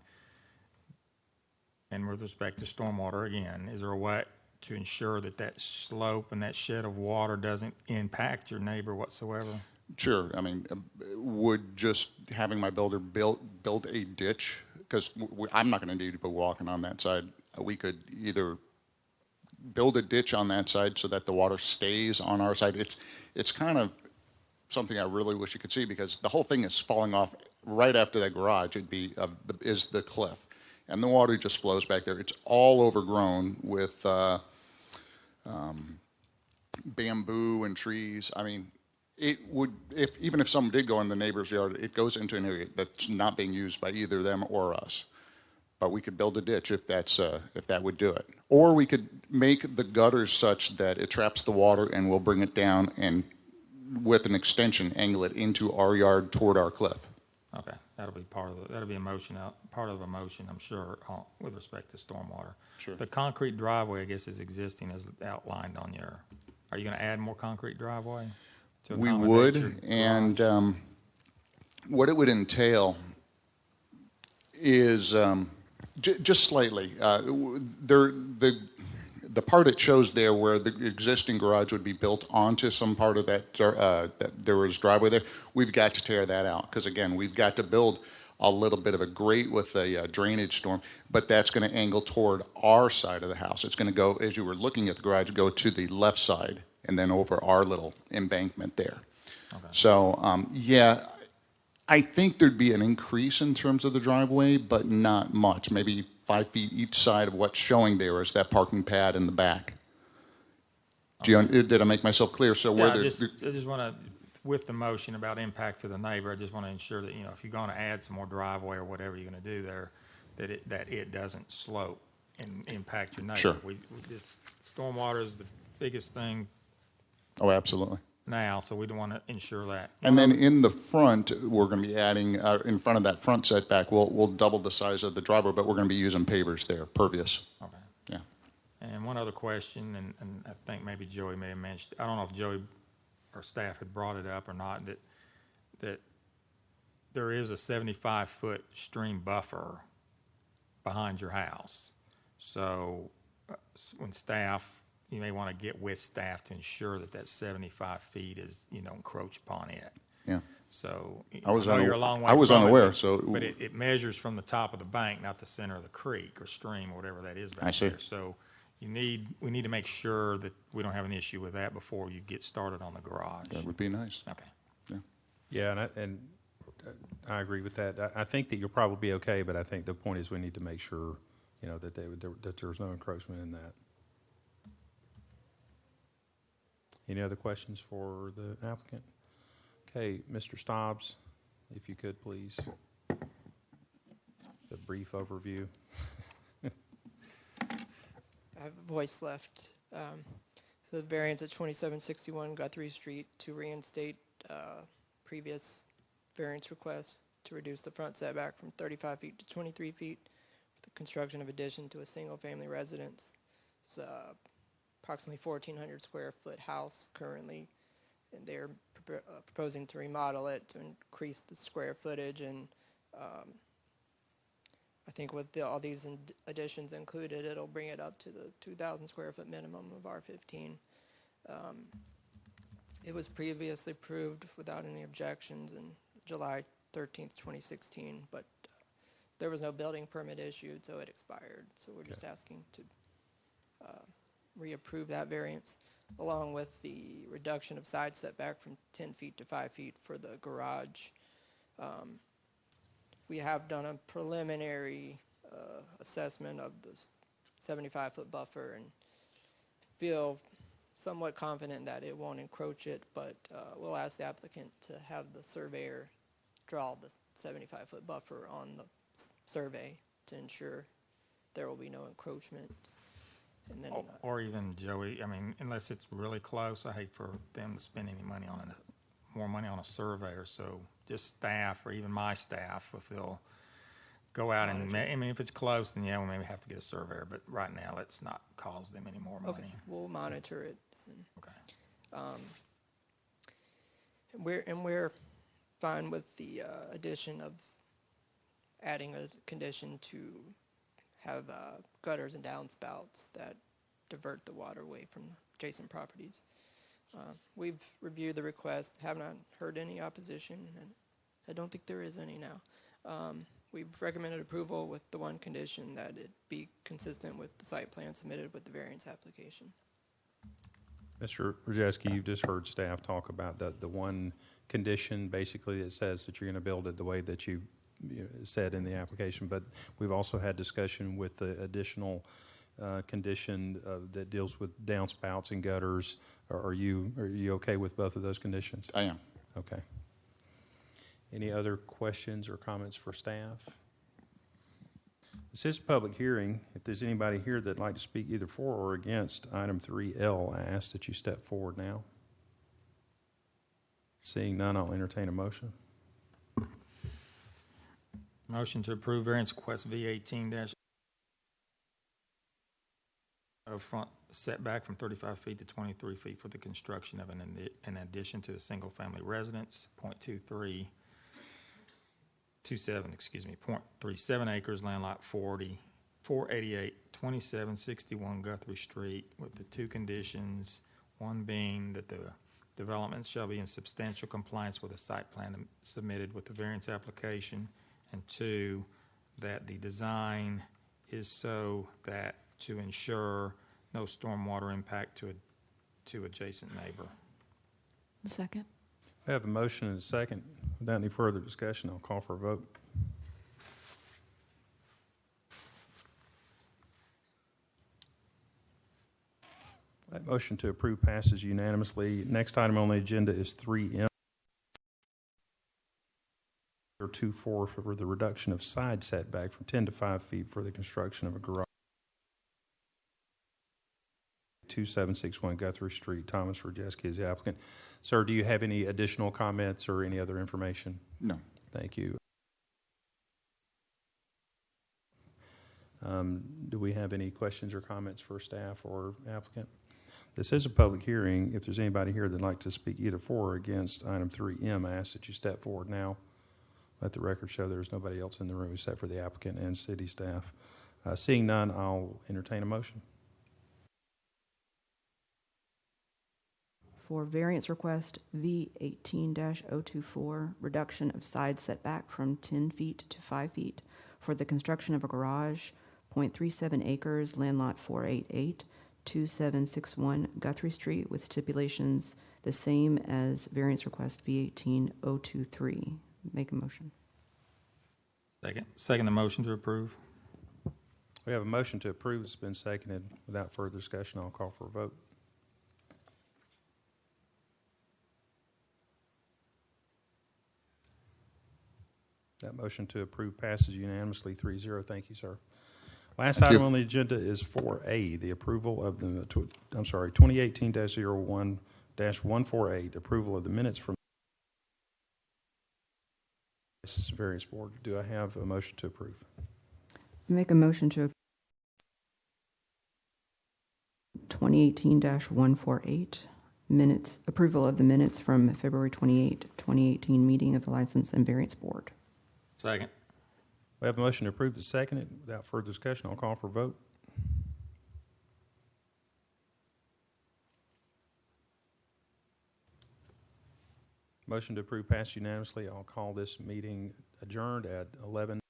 Speaker 5: And with respect to stormwater, again, is there a way to ensure that that slope and that shed of water doesn't impact your neighbor whatsoever?
Speaker 14: Sure. I mean, would just having my builder build a ditch, because I'm not going to need to be walking on that side. We could either build a ditch on that side so that the water stays on our side. It's kind of something I really wish you could see, because the whole thing is falling off right after that garage. Is the cliff. And the water just flows back there. It's all overgrown with bamboo and trees. I mean, it would, even if someone did go in the neighbor's yard, it goes into an area that's not being used by either them or us. But we could build a ditch if that would do it. Or we could make the gutters such that it traps the water and we'll bring it down and with an extension angle it into our yard toward our cliff.
Speaker 5: Okay, that'll be part of that'll be a motion, part of a motion, I'm sure, with respect to stormwater.
Speaker 14: Sure.
Speaker 5: The concrete driveway, I guess, is existing as outlined on your, are you gonna add more concrete driveway? To
Speaker 14: We
Speaker 5: accommodate
Speaker 14: would,
Speaker 5: your
Speaker 14: and what it would entail is just slightly. The the part it shows there where the existing garage would be built onto some part of that there was driveway there, we've got to tear that out. Because again, we've got to build a little bit of a grate with a drainage storm, but that's going to angle toward our side of the house. It's going to go, as you were looking at the garage, go to the left side and then over our little embankment there. So, yeah, I think there'd be an increase in terms of the driveway, but not much, maybe 5 feet each side of what's showing there is that parking pad in the back. Did I make myself clear? So
Speaker 5: Yeah,
Speaker 14: where
Speaker 5: I just want to, with the motion about impact to the neighbor, I just want to ensure that, if you're going to add some more driveway or whatever you're going to do there, that it doesn't slope and impact your neighbor.
Speaker 14: Sure.
Speaker 5: This stormwater is the biggest thing
Speaker 14: Oh, absolutely.
Speaker 5: now, so we don't want to ensure that.
Speaker 14: And then in the front, we're going to be adding, in front of that front setback, we'll double the size of the driveway, but we're going to be using pavers there, pervious.
Speaker 5: Okay.
Speaker 14: Yeah.
Speaker 5: And one other question, and I think maybe Joey may have mentioned, I don't know if Joey or staff had brought it up or not, that there is a 75-foot stream buffer behind your house. So when staff, you may want to get with staff to ensure that 75 feet is, encroach upon it.
Speaker 14: Yeah.
Speaker 5: So
Speaker 14: I was
Speaker 5: know you're a long way
Speaker 14: I was
Speaker 5: from it,
Speaker 14: unaware,
Speaker 5: but-
Speaker 14: so.
Speaker 5: But it measures from the top of the bank, not the center of the creek or stream or whatever that is
Speaker 14: I
Speaker 5: back
Speaker 14: see.
Speaker 5: there. So we need to make sure that we don't have an issue with that before you get started on the garage.
Speaker 14: That would be nice.
Speaker 5: Okay.
Speaker 4: Yeah, and I agree with that. I think that you'll probably be okay, but I think the point is we need to make sure, that that there's no encroachment in that. Any other questions for the applicant? Okay, Mr. Stobbs, if you could, please. A brief overview.
Speaker 7: I have a voice left. So the variance at 2761 Guthrie Street to reinstate previous variance request to reduce the front setback from 35 feet to 23 feet for the construction of addition to a single-family residence. It's approximately 1,400 square foot house currently, and they're proposing to remodel it to increase the square footage, and I think with all these additions included, it'll bring it up to the 2,000 square foot minimum of R15. It was previously approved without any objections in July 13th, 2016, but there was no building permit issued, so it expired. So we're just asking to reapprove that variance, along with the reduction of side setback from 10 feet to 5 feet for the garage. We have done a preliminary assessment of the 75-foot buffer and feel somewhat confident that it won't encroach it, but we'll ask the applicant to have the surveyor draw the 75-foot buffer on the survey to ensure there will be no encroachment. And then,
Speaker 5: Or even, Joey, I mean, unless it's really close, I hate for them to spend any money on it, more money on a surveyor. So just staff, or even my staff, if they'll go out and, I mean, if it's close, then yeah, we maybe have to get a surveyor. But right now, let's not cause them any more money.
Speaker 7: okay, we'll monitor it.
Speaker 5: Okay.
Speaker 7: And we're fine with the addition of adding a condition to have gutters and downspouts that divert the water away from adjacent properties. We've reviewed the request, have not heard any opposition, and I don't think there is any now. We've recommended approval with the one condition that it be consistent with the site plan submitted with the variance application.
Speaker 4: Mr. Rajewski, you just heard staff talk about the one condition, basically, that says that you're going to build it the way that you said in the application, but we've also had discussion with the additional condition that deals with downspouts and gutters. Are you okay with both of those conditions?
Speaker 14: I am.
Speaker 4: Okay. Any other questions or comments for staff? This is a public hearing. If there's anybody here that'd like to speak either for or against item 3L, I ask that you step forward now. Seeing none, I'll entertain a motion.
Speaker 5: Motion to approve variance request V18- of front setback from 35 feet to 23 feet for the construction of an addition to the single-family residence, 0.27 acres, land lot 488, 2761 Guthrie Street with the two conditions, one being that the development shall be in substantial compliance with the site plan submitted with the variance application, and two, that the design is so that to ensure no stormwater impact to adjacent neighbor.
Speaker 3: The second.
Speaker 4: We have a motion and a second. Without any further discussion, I'll call for a vote. That motion to approve passes unanimously. Next item on the agenda is 3M. Or 2.4 for the reduction of side setback from 10 to 5 feet for the construction of a garage. 2761 Guthrie Street. Thomas Rajeski is the applicant. Sir, do you have any additional comments or any other information?
Speaker 14: No.
Speaker 4: Thank you. Do we have any questions or comments for staff or applicant? This is a public hearing. If there's anybody here that'd like to speak either for or against item 3M, I ask that you step forward now. Let the record show there's nobody else in the room except for the applicant and city staff. Seeing none, I'll entertain a motion.
Speaker 3: For variance request V18-024, reduction of side setback from 10 feet to 5 feet for the construction of a garage, 0.37 acres, land lot 488, 2761 Guthrie Street, with stipulations the same as variance request V18-023. Make a motion.
Speaker 5: Second the motion to approve.
Speaker 4: We have a motion to approve. It's been seconded. Without further discussion, I'll call for a vote. That motion to approve passes unanimously 3-0. Thank you, sir. Last
Speaker 14: Thank
Speaker 4: item
Speaker 14: you.
Speaker 4: on the agenda is 4A, the approval of the, 2018-01-148, approval of the minutes from the Variance Board. Do I have a motion to approve?
Speaker 3: Make a motion to 2018-148 minutes, approval of the minutes from February 28, 2018 meeting of the License and Variance Board.
Speaker 5: Second.
Speaker 4: We have a motion to approve the second. Without further discussion, I'll call for a vote. Motion to approve passed unanimously. I'll call this meeting adjourned at 11.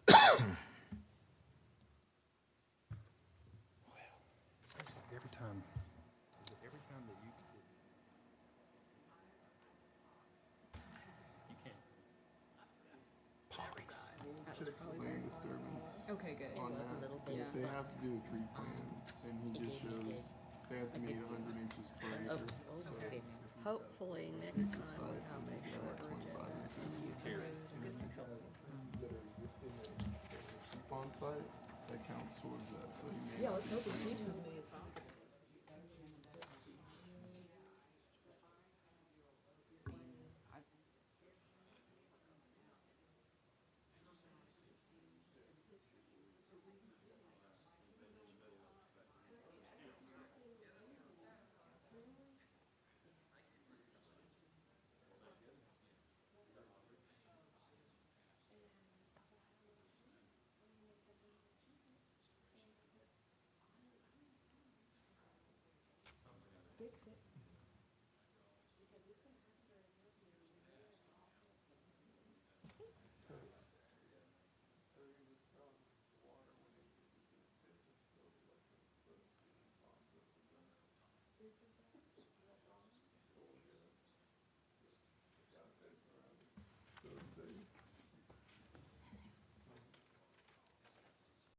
Speaker 4: Every time that you
Speaker 1: Land disturbance.
Speaker 3: Okay, good.
Speaker 1: On that. If they have to do a tree plan, then he just shows, they have to meet 100 inches per acre.
Speaker 13: Hopefully next time
Speaker 1: Side,
Speaker 13: we'll have a
Speaker 1: they have
Speaker 13: shorter
Speaker 1: 25 acres. On site, that counts towards that, so he may.
Speaker 3: Yeah, let's hope it keeps as many as possible. Fix it.